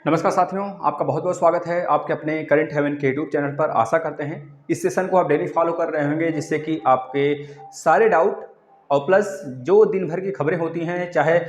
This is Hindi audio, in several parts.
नमस्कार साथियों, आपका बहुत बहुत स्वागत है आपके अपने करंट हेवन के यूट्यूब चैनल पर। आशा करते हैं इस सेशन को आप डेली फॉलो कर रहे होंगे, जिससे कि आपके सारे डाउट और प्लस जो दिन भर की खबरें होती हैं, चाहे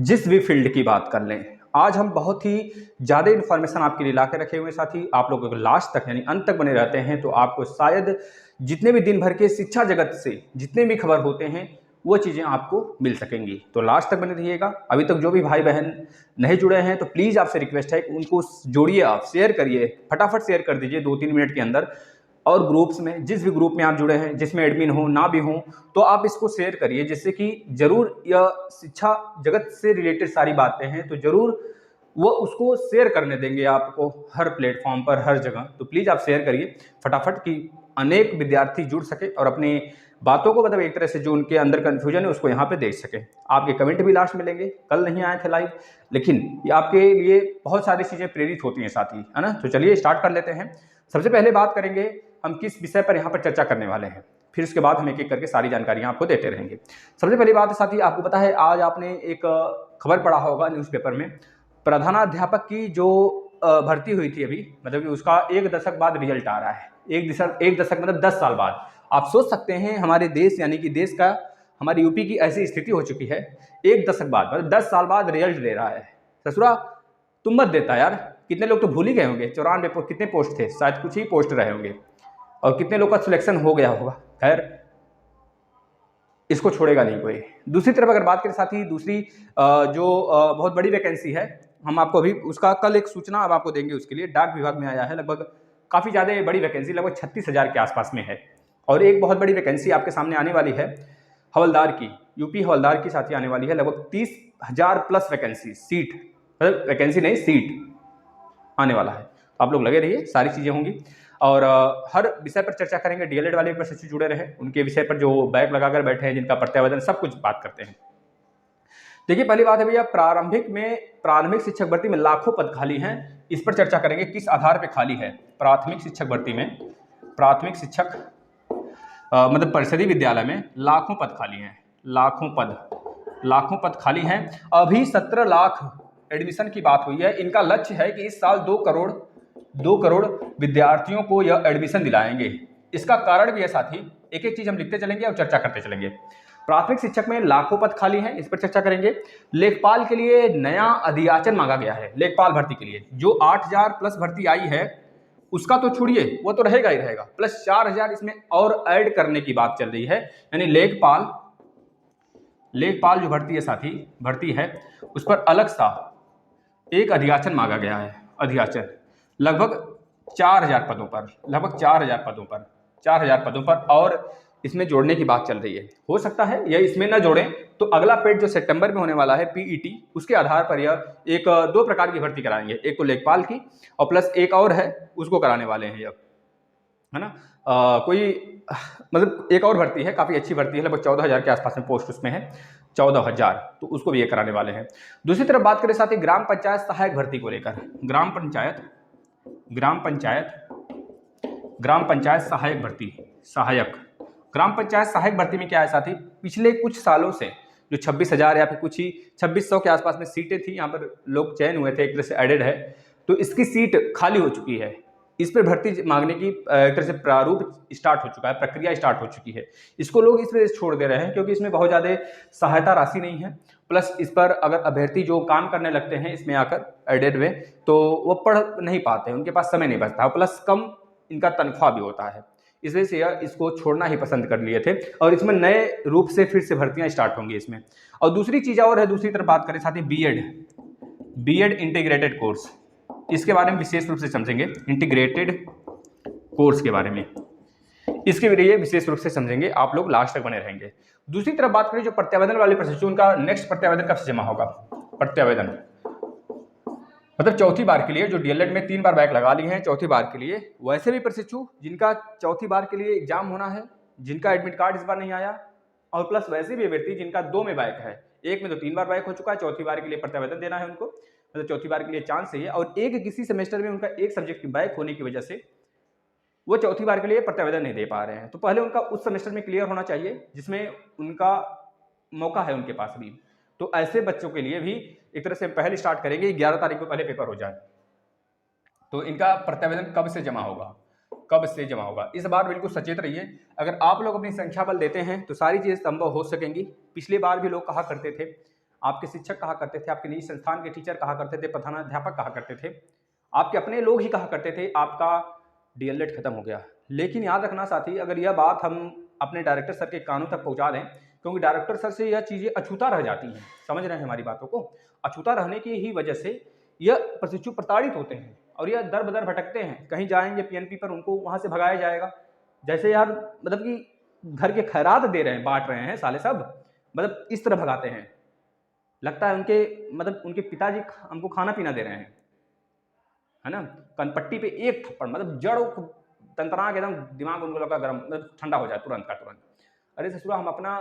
जिस भी फील्ड की बात कर लें, आज हम बहुत ही ज़्यादा इन्फॉर्मेशन आपके लिए ला के रखे हुए हैं। साथी आप लोग अगर लास्ट तक यानी अंत तक बने रहते हैं तो आपको शायद जितने भी दिन भर के शिक्षा जगत से जितने भी खबर होते हैं वो चीज़ें आपको मिल सकेंगी। तो लास्ट तक बने रहिएगा। अभी तक जो भी भाई बहन नहीं जुड़े हैं तो प्लीज़ आपसे रिक्वेस्ट है कि उनको जोड़िए, आप शेयर करिए, फटाफट शेयर कर दीजिए 2-3 मिनट के अंदर। और ग्रुप्स में, जिस भी ग्रुप में आप जुड़े हैं, जिसमें एडमिन हो ना भी हो, तो आप इसको शेयर करिए, जिससे कि जरूर यह शिक्षा जगत से रिलेटेड सारी बातें हैं तो जरूर वो उसको शेयर करने देंगे आपको हर प्लेटफॉर्म पर, हर जगह। तो प्लीज़ आप शेयर करिए फटाफट कि अनेक विद्यार्थी जुड़ सके और अपनी बातों को मतलब एक तरह से जो उनके अंदर कन्फ्यूजन है उसको यहाँ पे देख सके। आपके कमेंट भी लास्ट मिलेंगे। कल नहीं आए थे लाइव, लेकिन ये आपके लिए बहुत सारी चीज़ें प्रेरित होती हैं साथी, है ना। तो चलिए स्टार्ट कर लेते हैं। सबसे पहले बात करेंगे हम किस विषय पर यहाँ पर चर्चा करने वाले हैं, फिर उसके बाद हम एक एक करके सारी जानकारियाँ आपको देते रहेंगे। सबसे पहली बात है साथी, आपको पता है आज आपने एक खबर पढ़ा होगा न्यूज़पेपर में, प्रधानाध्यापक की जो भर्ती हुई थी अभी, मतलब कि उसका 1 दशक बाद रिजल्ट आ रहा है। एक दशक मतलब 10 साल बाद। आप सोच सकते हैं हमारे देश यानी कि देश का, हमारी यूपी की ऐसी स्थिति हो चुकी है, 1 दशक बाद मतलब 10 साल बाद रिजल्ट दे रहा है। ससुरा तुम मत देता यार। कितने लोग तो भूल ही गए होंगे, 94 कितने पोस्ट थे, शायद कुछ ही पोस्ट रहे होंगे, और कितने लोग का सिलेक्शन हो गया होगा। खैर, इसको छोड़ेगा नहीं कोई। दूसरी तरफ अगर बात करें साथी, दूसरी जो बहुत बड़ी वैकेंसी है, हम आपको अभी उसका कल एक सूचना अब आपको देंगे। उसके लिए डाक विभाग में आया है, लगभग काफ़ी ज़्यादा बड़ी वैकेंसी, लगभग 36,000 के आसपास में है। और एक बहुत बड़ी वैकेंसी आपके सामने आने वाली है हवलदार की, यूपी हवलदार की साथी आने वाली है। लगभग 30,000 प्लस वैकेंसी, सीट, मतलब वैकेंसी नहीं सीट आने वाला है। आप लोग लगे रहिए, सारी चीज़ें होंगी और हर विषय पर चर्चा करेंगे। डीएलएड वाले पर सचिव जुड़े रहे, उनके विषय पर जो बैक लगाकर बैठे हैं, जिनका प्रत्यावेदन, सब कुछ बात करते हैं। देखिए पहली बात है भैया, प्रारंभिक शिक्षक भर्ती में लाखों पद खाली हैं। इस पर चर्चा करेंगे किस आधार पर खाली है। प्राथमिक शिक्षक भर्ती में, प्राथमिक शिक्षक मतलब परिषदीय विद्यालय में लाखों पद खाली हैं। लाखों पद खाली हैं। अभी 17 लाख एडमिशन की बात हुई है। इनका लक्ष्य है कि इस साल 2 करोड़ विद्यार्थियों को यह एडमिशन दिलाएंगे। इसका कारण भी है साथी, एक एक चीज हम लिखते चलेंगे और चर्चा करते चलेंगे। प्राथमिक शिक्षक में लाखों पद खाली हैं, इस पर चर्चा करेंगे। लेखपाल के लिए नया अधियाचन मांगा गया है। लेखपाल भर्ती के लिए जो 8,000 प्लस भर्ती आई है, उसका तो छोड़िए, वो तो रहेगा ही रहेगा, प्लस 4,000 इसमें और ऐड करने की बात चल रही है। यानी लेखपाल जो भर्ती है साथी, भर्ती है, उस पर अलग सा एक अधियाचन मांगा गया है। अधियाचन लगभग 4,000 पदों पर, लगभग 4,000 पदों पर और इसमें जोड़ने की बात चल रही है। हो सकता है यह इसमें ना जोड़ें तो अगला पेड जो सितंबर में होने वाला है, पीईटी, उसके आधार पर यह एक 2 प्रकार की भर्ती कराएंगे। एक तो लेखपाल की और प्लस एक और है, उसको कराने वाले हैं, है ना। कोई मतलब एक और भर्ती है, काफ़ी अच्छी भर्ती है, लगभग 14,000 के आसपास में पोस्ट उसमें है, 14,000, तो उसको भी ये कराने वाले हैं। दूसरी तरफ बात करें साथ ही ग्राम पंचायत सहायक भर्ती को लेकर, ग्राम पंचायत सहायक भर्ती, ग्राम पंचायत सहायक भर्ती में क्या है साथी, पिछले कुछ सालों से जो 26,000 या फिर कुछ ही 2600 के आसपास में सीटें थी, यहाँ पर लोग चयन हुए थे, एक तरह से एडेड है, तो इसकी सीट खाली हो चुकी है। इस पर भर्ती मांगने की एक तरह से प्रारूप स्टार्ट हो चुका है, प्रक्रिया स्टार्ट हो चुकी है। इसको लोग इस वजह से छोड़ दे रहे हैं क्योंकि इसमें बहुत ज़्यादा सहायता राशि नहीं है, प्लस इस पर अगर अभ्यर्थी जो काम करने लगते हैं इसमें आकर एडेड में, तो वो पढ़ नहीं पाते हैं, उनके पास समय नहीं बचता, प्लस कम इनका तनख्वाह भी होता है। इस वजह से यह इसको छोड़ना ही पसंद कर लिए थे और इसमें नए रूप से फिर से भर्तियां स्टार्ट होंगी इसमें। और दूसरी चीज़ और है, दूसरी तरफ बात करें साथ ही बीएड इंटीग्रेटेड कोर्स, इसके बारे में विशेष रूप से समझेंगे। इंटीग्रेटेड कोर्स के बारे में, इसके लिए विशेष रूप से समझेंगे, आप लोग लास्ट तक बने रहेंगे। दूसरी तरफ बात करें जो प्रत्यावेदन वाले प्रशिक्षु, उनका नेक्स्ट प्रत्यावेदन कब से जमा होगा। प्रत्यावेदन मतलब चौथी बार के लिए, जो डीएलएड में 3 बार बैक लगा ली हैं, चौथी बार के लिए वैसे भी प्रशिक्षु जिनका चौथी बार के लिए एग्जाम होना है, जिनका एडमिट कार्ड इस बार नहीं आया, और प्लस वैसे भी अभ्यर्थी जिनका 2 में बैक है, एक में तो 3 बार बैक हो चुका है, चौथी बार के लिए प्रत्यावेदन देना है उनको, मतलब चौथी बार के लिए चांस है, और एक किसी सेमेस्टर में उनका एक सब्जेक्ट की बैक होने की वजह से वो चौथी बार के लिए प्रत्यावेदन नहीं दे पा रहे हैं। तो पहले उनका उस सेमेस्टर में क्लियर होना चाहिए जिसमें उनका मौका है उनके पास भी। तो ऐसे बच्चों के लिए भी एक तरह से पहले स्टार्ट करेंगे, 11 तारीख को पहले पेपर हो जाए, तो इनका प्रत्यावेदन कब से जमा होगा, कब से जमा होगा, इस बार बिल्कुल सचेत रहिए। अगर आप लोग अपनी संख्या बल देते हैं तो सारी चीज़ें संभव हो सकेंगी। पिछली बार भी लोग कहा करते थे, आपके शिक्षक कहा करते थे, आपके निजी संस्थान के टीचर कहा करते थे, प्रधानाध्यापक कहा करते थे, आपके अपने लोग ही कहा करते थे आपका डीएलएड खत्म हो गया। लेकिन याद रखना साथी, अगर यह बात हम अपने डायरेक्टर सर के कानों तक पहुंचा दें, क्योंकि डायरेक्टर सर से यह चीज़ें अछूता रह जाती हैं, समझ रहे हैं हमारी बातों को, अछूता रहने की ही वजह से यह प्रशिक्षु प्रताड़ित होते हैं और यह दर बदर भटकते हैं। कहीं जाएंगे पीएनपी पर, उनको वहां से भगाया जाएगा। जैसे यार मतलब कि घर के खैरात दे रहे हैं, बांट रहे हैं साले सब, मतलब इस तरह भगाते हैं। लगता है उनके मतलब उनके पिताजी हमको खाना पीना दे रहे हैं, है ना। कनपट्टी पे एक थप्पड़, मतलब जड़ तंत्रा के एकदम दिमाग उनको लगा गर्म, मतलब ठंडा हो जाए तुरंत का तुरंत। अरे ससुरा, हम अपना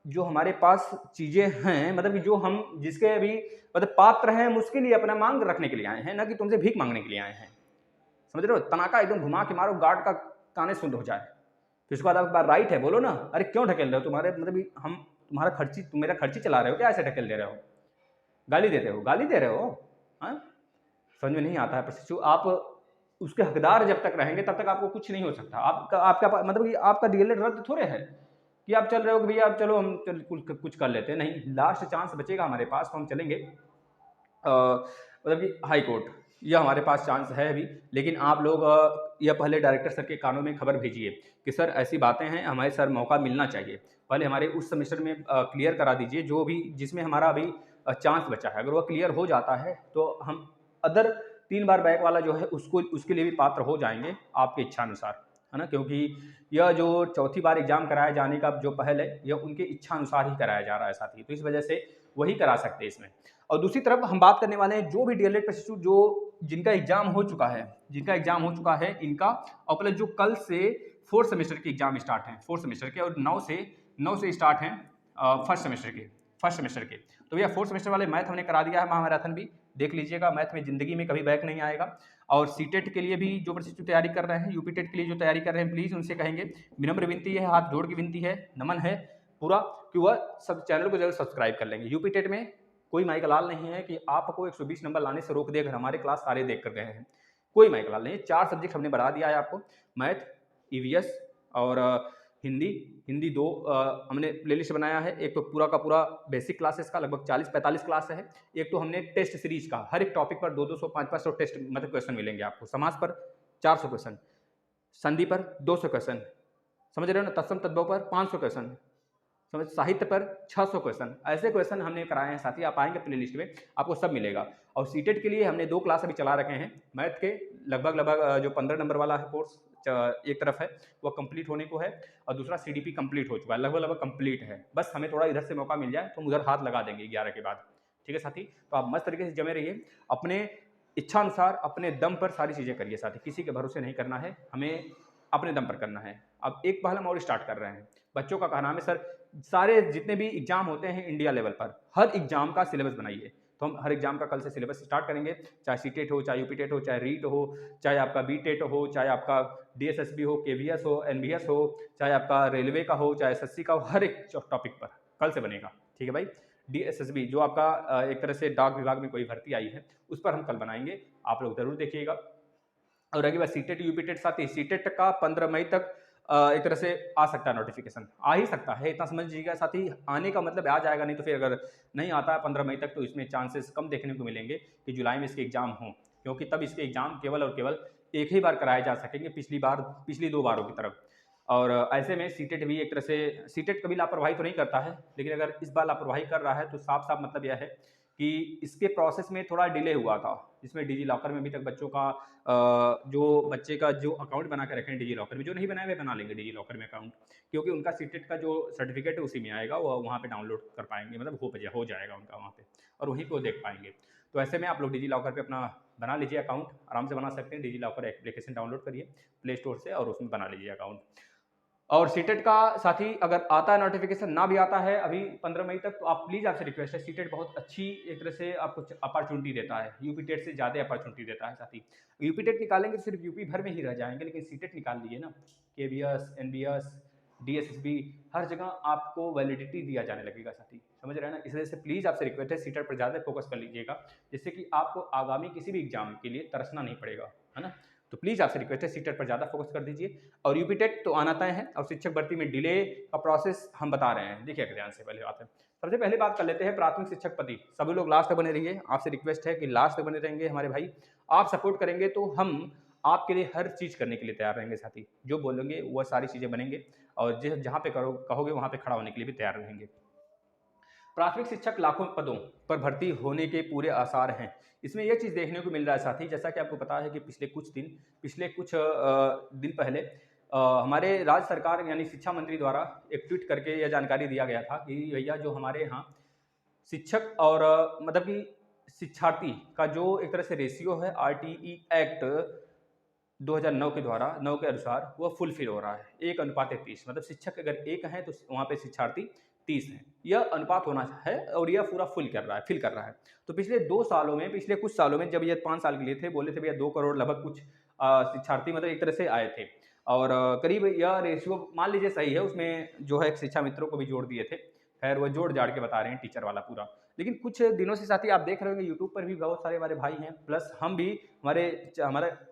जो हमारे पास चीजें हैं, मतलब कि जो हम जिसके अभी मतलब पात्र हैं, हम उसके लिए अपना मांग रखने के लिए आए हैं, ना कि तुमसे भीख मांगने के लिए आए हैं। समझ रहे हो, तनाका एकदम घुमा के मारो, गार्ड का काने सुन हो जाए। फिर उसके बाद आपके राइट है, बोलो ना, अरे क्यों ढकेल रहे हो, तुम्हारे मतलब हम तुम्हारा खर्ची, तुम मेरा खर्ची चला रहे हो क्या, ऐसे ढकेल दे रहे हो, गाली देते हो, गाली दे रहे हो। हाँ, समझ में नहीं आता है प्रशिक्षु। आप उसके हकदार जब तक रहेंगे तब तक आपको कुछ नहीं हो सकता। आपका मतलब कि आपका डीएलएड रद्द थोड़े है कि आप चल रहे हो कि भैया अब चलो हम कुछ कर लेते हैं, नहीं, लास्ट चांस बचेगा हमारे पास तो हम चलेंगे मतलब कि हाई कोर्ट, यह हमारे पास चांस है अभी। लेकिन आप लोग यह पहले डायरेक्टर सर के कानों में खबर भेजिए कि सर ऐसी बातें हैं, हमारे सर मौका मिलना चाहिए, पहले हमारे उस सेमेस्टर में क्लियर करा दीजिए जो भी जिसमें हमारा अभी चांस बचा है। अगर वह क्लियर हो जाता है तो हम अदर 3 बार बैक वाला जो है उसको उसके लिए भी पात्र हो जाएंगे आपकी इच्छा अनुसार, है ना। क्योंकि यह जो चौथी बार एग्जाम कराया जाने का जो पहल है, यह उनके इच्छा अनुसार ही कराया जा रहा है साथी, तो इस वजह से वही करा सकते हैं इसमें। और दूसरी तरफ हम बात करने वाले हैं जो भी डीएलएड प्रशिक्षु जो जिनका एग्जाम हो चुका है, जिनका एग्जाम हो चुका है इनका, और प्लस जो कल से 4th सेमेस्टर के एग्जाम स्टार्ट हैं, 4th सेमेस्टर के, और 9 से स्टार्ट हैं फर्स्ट सेमेस्टर के। तो भैया 4th सेमेस्टर वाले मैथ हमने करा दिया है, महामैराथन भी देख लीजिएगा, मैथ में जिंदगी में कभी बैक नहीं आएगा। और सीटेट के लिए भी जो प्रशिक्षु तैयारी कर रहे हैं, यूपी टेट के लिए जो तैयारी कर रहे हैं, प्लीज उनसे कहेंगे, विनम्र विनती है, हाथ जोड़ की विनती है, नमन है पूरा, कि वह सब चैनल को जरूर सब्सक्राइब कर लेंगे। यूपी टेट में कोई माइकलाल नहीं है कि आपको 120 नंबर लाने से रोक दे, अगर हमारे क्लास सारे देख कर गए हैं, कोई माइकलाल नहीं। 4 सब्जेक्ट हमने बढ़ा दिया है आपको, मैथ, ईवीएस और हिंदी। हिंदी 2 हमने प्लेलिस्ट बनाया है, एक तो पूरा का पूरा बेसिक क्लासेस का लगभग 40-45 क्लास है, एक तो हमने टेस्ट सीरीज का, हर एक टॉपिक पर 200, 500 टेस्ट मतलब क्वेश्चन मिलेंगे आपको। समाज पर 400 क्वेश्चन, संधि पर 200 क्वेश्चन, समझ रहे हो ना, तत्सम तद्भव पर 500 क्वेश्चन, समझ, साहित्य पर 600 क्वेश्चन, ऐसे क्वेश्चन हमने कराए हैं साथी। आप आएंगे प्ले लिस्ट में आपको सब मिलेगा। और सीटेट के लिए हमने 2 क्लास अभी चला रखे हैं, मैथ के लगभग जो 15 नंबर वाला है कोर्स एक तरफ है, वो कंप्लीट होने को है, और दूसरा सीडीपी कंप्लीट हो चुका है, लगभग कंप्लीट है। बस हमें थोड़ा इधर से मौका मिल जाए तो हम उधर हाथ लगा देंगे 11 के बाद, ठीक है साथी। तो आप मस्त तरीके से जमे रहिए, अपने इच्छा अनुसार अपने दम पर सारी चीज़ें करिए साथी, किसी के भरोसे नहीं करना है, हमें अपने दम पर करना है। अब एक पहल हम और स्टार्ट कर रहे हैं। बच्चों का कहना है सर सारे जितने भी एग्जाम होते हैं इंडिया लेवल पर, हर एग्जाम का सिलेबस बनाइए। तो हम हर एग्जाम का कल से सिलेबस स्टार्ट करेंगे, चाहे सीटेट हो, चाहे यूपीटेट हो, चाहे रीट हो, चाहे आपका बीटेट हो, चाहे आपका डीएसएसबी हो, केवीएस हो, एनबीएस हो, चाहे आपका रेलवे का हो, चाहे एसएससी का हो, हर एक टॉपिक पर कल से बनेगा, ठीक है भाई। डीएसएसबी जो आपका एक तरह से डाक विभाग में कोई भर्ती आई है, उस पर हम कल बनाएंगे, आप लोग जरूर देखिएगा। और रही बात सीटेट यूपीटेट, साथ ही सीटेट का 15 मई तक एक तरह से आ सकता है, नोटिफिकेशन आ ही सकता है, इतना समझ लीजिएगा साथ ही। आने का मतलब आ जाएगा, नहीं तो फिर अगर नहीं आता है 15 मई तक तो इसमें चांसेस कम देखने को मिलेंगे कि जुलाई में इसके एग्जाम हों, क्योंकि तब इसके एग्जाम केवल और केवल एक ही बार कराए जा सकेंगे, पिछली 2 बारों की तरफ। और ऐसे में सीटेट भी एक तरह से, सीटेट कभी लापरवाही तो नहीं करता है, लेकिन अगर इस बार लापरवाही कर रहा है तो साफ साफ मतलब यह है कि इसके प्रोसेस में थोड़ा डिले हुआ था, जिसमें डिजी लॉकर में अभी तक बच्चों का जो बच्चे का जो अकाउंट बना के रखे हैं डिजी लॉकर में, जो नहीं बनाए वे बना लेंगे डिजी लॉकर में अकाउंट, क्योंकि उनका सीटेट का जो सर्टिफिकेट है उसी में आएगा, वो वहाँ पे डाउनलोड कर पाएंगे, मतलब हो जाएगा उनका वहाँ पे, और वहीं को देख पाएंगे। तो ऐसे में आप लोग डिजी लॉकर पर अपना बना लीजिए अकाउंट, आराम से बना सकते हैं। डिजी लॉकर एप्लीकेशन डाउनलोड करिए प्ले स्टोर से और उसमें बना लीजिए अकाउंट। और सीटेट का साथी अगर आता है नोटिफिकेशन, ना भी आता है अभी 15 मई तक, तो आप प्लीज़, आपसे रिक्वेस्ट है, सीटेट बहुत अच्छी एक तरह से आपको अपॉर्चुनिटी देता है, यूपी टेट से ज़्यादा अपॉर्चुनिटी देता है साथी। यूपी टेट निकालेंगे सिर्फ यूपी भर में ही रह जाएंगे, लेकिन सीटेट निकाल लिए ना, केवीएस, एनबीएस, डीएसएसबी, हर जगह आपको वैलिडिटी दिया जाने लगेगा साथी, समझ रहे हैं ना। इस वजह से प्लीज़ आपसे रिक्वेस्ट है, सीटेट पर ज़्यादा फोकस कर लीजिएगा, जिससे कि आपको आगामी किसी भी एग्जाम के लिए तरसना नहीं पड़ेगा, है ना। तो प्लीज़ आपसे रिक्वेस्ट है सीटेट पर ज़्यादा फोकस कर दीजिए। और यूपी टेट तो आना तय है, और शिक्षक भर्ती में डिले का प्रोसेस हम बता रहे हैं। देखिए ध्यान से, पहले बात है, सबसे पहले बात कर लेते हैं प्राथमिक शिक्षक पति। सभी लोग लास्ट तक बने रहिए, आपसे रिक्वेस्ट है कि लास्ट तक बने रहेंगे हमारे भाई। आप सपोर्ट करेंगे तो हम आपके लिए हर चीज़ करने के लिए तैयार रहेंगे साथी। जो बोलेंगे वह सारी चीज़ें बनेंगे, और जहाँ पे कहोगे वहाँ पे खड़ा होने के लिए भी तैयार रहेंगे। प्राथमिक शिक्षक लाखों पदों पर भर्ती होने के पूरे आसार हैं। इसमें यह चीज़ देखने को मिल रहा है साथी, जैसा कि आपको पता है कि पिछले कुछ दिन पहले हमारे राज्य सरकार यानी शिक्षा मंत्री द्वारा एक ट्वीट करके यह जानकारी दिया गया था कि भैया जो हमारे यहाँ शिक्षक और मतलब कि शिक्षार्थी का जो एक तरह से रेशियो है आरटीई एक्ट 2009 के द्वारा 9 के अनुसार वह फुलफिल हो रहा है, 1:30। मतलब शिक्षक अगर 1 है तो वहाँ पे शिक्षार्थी 30 हैं। यह अनुपात होना है और यह पूरा फिल कर रहा है। तो पिछले कुछ सालों में जब ये 5 साल के लिए थे, बोले थे भैया 2 करोड़ लगभग कुछ शिक्षार्थी मतलब एक तरह से आए थे, और करीब यह रेशियो मान लीजिए सही है, उसमें जो है शिक्षा मित्रों को भी जोड़ दिए थे। खैर वो जोड़ जाड़ के बता रहे हैं टीचर वाला पूरा। लेकिन कुछ दिनों से साथी आप देख रहे होंगे यूट्यूब पर भी बहुत सारे हमारे भाई हैं, प्लस हम भी हमारे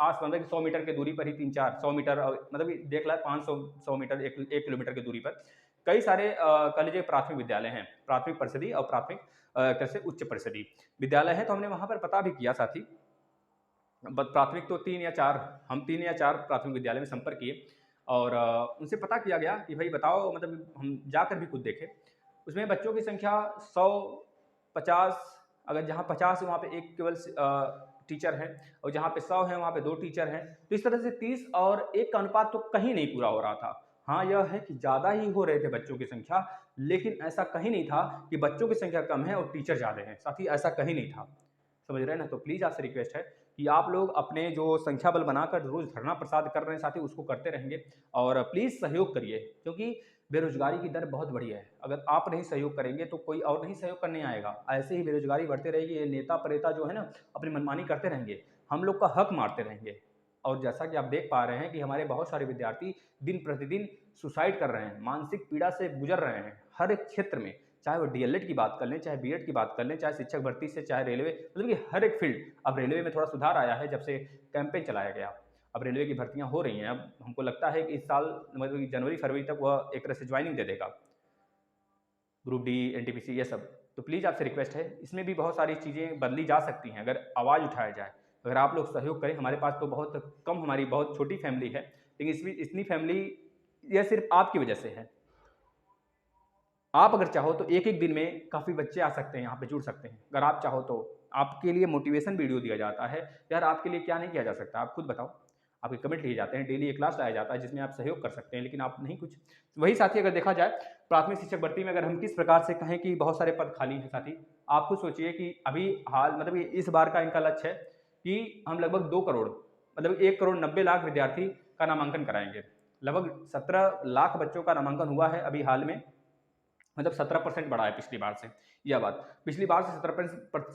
आस पास 100 मीटर के दूरी पर ही 3-4 मीटर मतलब देख ला 500 मीटर 1 किलोमीटर की दूरी पर कई सारे कह लीजिए प्राथमिक विद्यालय हैं, प्राथमिक परिषदीय और प्राथमिक कैसे उच्च परिषदीय विद्यालय है। तो हमने वहाँ पर पता भी किया साथी, प्राथमिक तो 3 या 4 प्राथमिक विद्यालय में संपर्क किए, और उनसे पता किया गया कि भाई बताओ, मतलब हम जाकर भी खुद देखे, उसमें बच्चों की संख्या 100-50, अगर जहाँ 50 है वहाँ पे एक केवल टीचर है, और जहाँ पे 100 है वहाँ पे 2 टीचर हैं। तो इस तरह से 30 और 1 का अनुपात तो कहीं नहीं पूरा हो रहा था। हाँ, यह है कि ज़्यादा ही हो रहे थे बच्चों की संख्या, लेकिन ऐसा कहीं नहीं था कि बच्चों की संख्या कम है और टीचर ज़्यादा हैं, साथी ऐसा कहीं नहीं था। समझ रहे हैं ना। तो प्लीज़ आपसे रिक्वेस्ट है कि आप लोग अपने जो संख्या बल बनाकर रोज़ धरना प्रसाद कर रहे हैं साथी, उसको करते रहेंगे, और प्लीज़ सहयोग करिए, क्योंकि बेरोजगारी की दर बहुत बढ़ी है। अगर आप नहीं सहयोग करेंगे तो कोई और नहीं सहयोग करने आएगा। ऐसे ही बेरोजगारी बढ़ती रहेगी, ये नेता प्रेता जो है ना अपनी मनमानी करते रहेंगे, हम लोग का हक मारते रहेंगे। और जैसा कि आप देख पा रहे हैं कि हमारे बहुत सारे विद्यार्थी दिन प्रतिदिन सुसाइड कर रहे हैं, मानसिक पीड़ा से गुजर रहे हैं हर एक क्षेत्र में, चाहे वो डीएलएड की बात कर लें, चाहे बीएड की बात कर लें, चाहे शिक्षक भर्ती से, चाहे रेलवे, मतलब कि हर एक फील्ड। अब रेलवे में थोड़ा सुधार आया है जब से कैंपेन चलाया गया, अब रेलवे की भर्तियां हो रही हैं। अब हमको लगता है कि इस साल मतलब कि जनवरी फरवरी तक वह एक तरह से ज्वाइनिंग दे देगा, ग्रुप डी, एनटीपीसी, ये सब। तो प्लीज़ आपसे रिक्वेस्ट है, इसमें भी बहुत सारी चीज़ें बदली जा सकती हैं अगर आवाज़ उठाया जाए, अगर आप लोग सहयोग करें। हमारे पास तो बहुत कम, हमारी बहुत छोटी फैमिली है, लेकिन इतनी फैमिली यह सिर्फ आपकी वजह से है। आप अगर चाहो तो एक एक दिन में काफ़ी बच्चे आ सकते हैं, यहाँ पे जुड़ सकते हैं। अगर आप चाहो तो आपके लिए मोटिवेशन वीडियो दिया जाता है। यार आपके लिए क्या नहीं किया जा सकता, आप खुद बताओ। आपके कमेंट लिए जाते हैं, डेली एक क्लास लाया जाता है जिसमें आप सहयोग कर सकते हैं, लेकिन आप नहीं कुछ। वही साथी अगर देखा जाए प्राथमिक शिक्षक भर्ती में, अगर हम किस प्रकार से कहें कि बहुत सारे पद खाली हैं साथी, आप खुद सोचिए कि अभी हाल मतलब इस बार का इनका लक्ष्य है कि हम लगभग 2 करोड़ मतलब 1,90,00,000 विद्यार्थी का नामांकन कराएंगे। लगभग 17 लाख बच्चों का नामांकन हुआ है अभी हाल में, मतलब 17% बढ़ा है पिछली बार से। यह बात पिछली बार से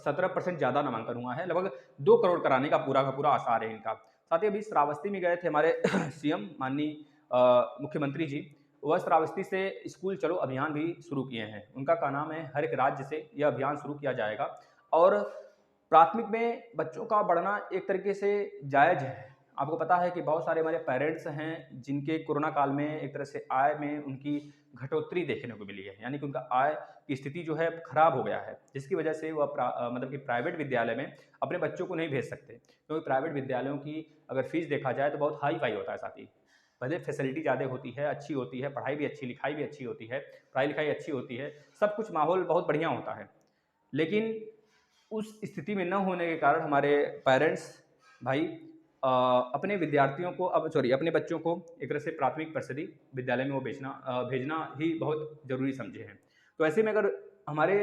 17% ज़्यादा नामांकन हुआ है, लगभग 2 करोड़ कराने का पूरा आसार है इनका। साथ ही अभी श्रावस्ती में गए थे हमारे सीएम माननीय मुख्यमंत्री जी, वह श्रावस्ती से स्कूल चलो अभियान भी शुरू किए हैं। उनका का नाम है हर एक राज्य से यह अभियान शुरू किया जाएगा, और प्राथमिक में बच्चों का बढ़ना एक तरीके से जायज़ है। आपको पता है कि बहुत सारे हमारे पेरेंट्स हैं जिनके कोरोना काल में एक तरह से आय में उनकी घटोत्तरी देखने को मिली है, यानी कि उनका आय की स्थिति जो है खराब हो गया है, जिसकी वजह से वह मतलब कि प्राइवेट विद्यालय में अपने बच्चों को नहीं भेज सकते, क्योंकि प्राइवेट विद्यालयों की अगर फीस देखा जाए तो बहुत हाई फाई होता है साथी। भले फैसिलिटी ज़्यादा होती है, अच्छी होती है, पढ़ाई भी अच्छी, लिखाई भी अच्छी होती है, पढ़ाई लिखाई अच्छी होती है, सब कुछ माहौल बहुत बढ़िया होता है, लेकिन उस स्थिति में न होने के कारण हमारे पेरेंट्स भाई अपने विद्यार्थियों को अपने बच्चों को एक तरह से प्राथमिक परिषदीय विद्यालय में वो भेजना ही बहुत ज़रूरी समझे हैं। तो ऐसे में अगर हमारे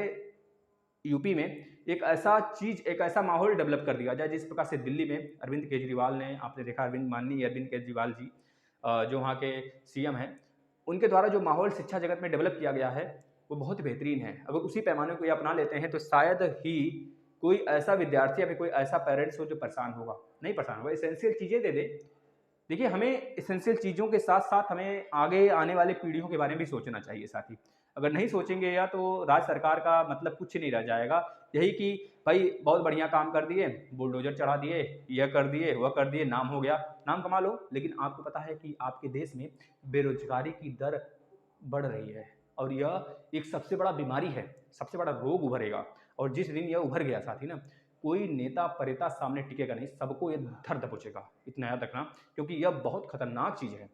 यूपी में एक ऐसा माहौल डेवलप कर दिया जाए, जिस प्रकार से दिल्ली में अरविंद केजरीवाल ने, आपने देखा माननीय अरविंद केजरीवाल जी जो वहाँ के सीएम हैं, उनके द्वारा जो माहौल शिक्षा जगत में डेवलप किया गया है वो बहुत बेहतरीन है। अगर उसी पैमाने को ये अपना लेते हैं तो शायद ही कोई ऐसा विद्यार्थी या फिर कोई ऐसा पेरेंट्स हो जो परेशान होगा, नहीं परेशान होगा। एसेंशियल चीज़ें दे दे। देखिए, हमें एसेंशियल चीज़ों के साथ साथ हमें आगे आने वाली पीढ़ियों के बारे में भी सोचना चाहिए साथी। अगर नहीं सोचेंगे या तो राज्य सरकार का मतलब कुछ नहीं रह जाएगा। यही कि भाई बहुत बढ़िया काम कर दिए, बुलडोजर चढ़ा दिए, यह कर दिए, वह कर दिए, नाम हो गया, नाम कमा लो। लेकिन आपको पता है कि आपके देश में बेरोजगारी की दर बढ़ रही है और यह एक सबसे बड़ा बीमारी है, सबसे बड़ा रोग उभरेगा। और जिस दिन यह उभर गया साथी ना, कोई नेता परेता सामने टिकेगा नहीं, सबको ये धर दबोचेगा, इतना याद रखना। क्योंकि यह बहुत खतरनाक चीज़ है,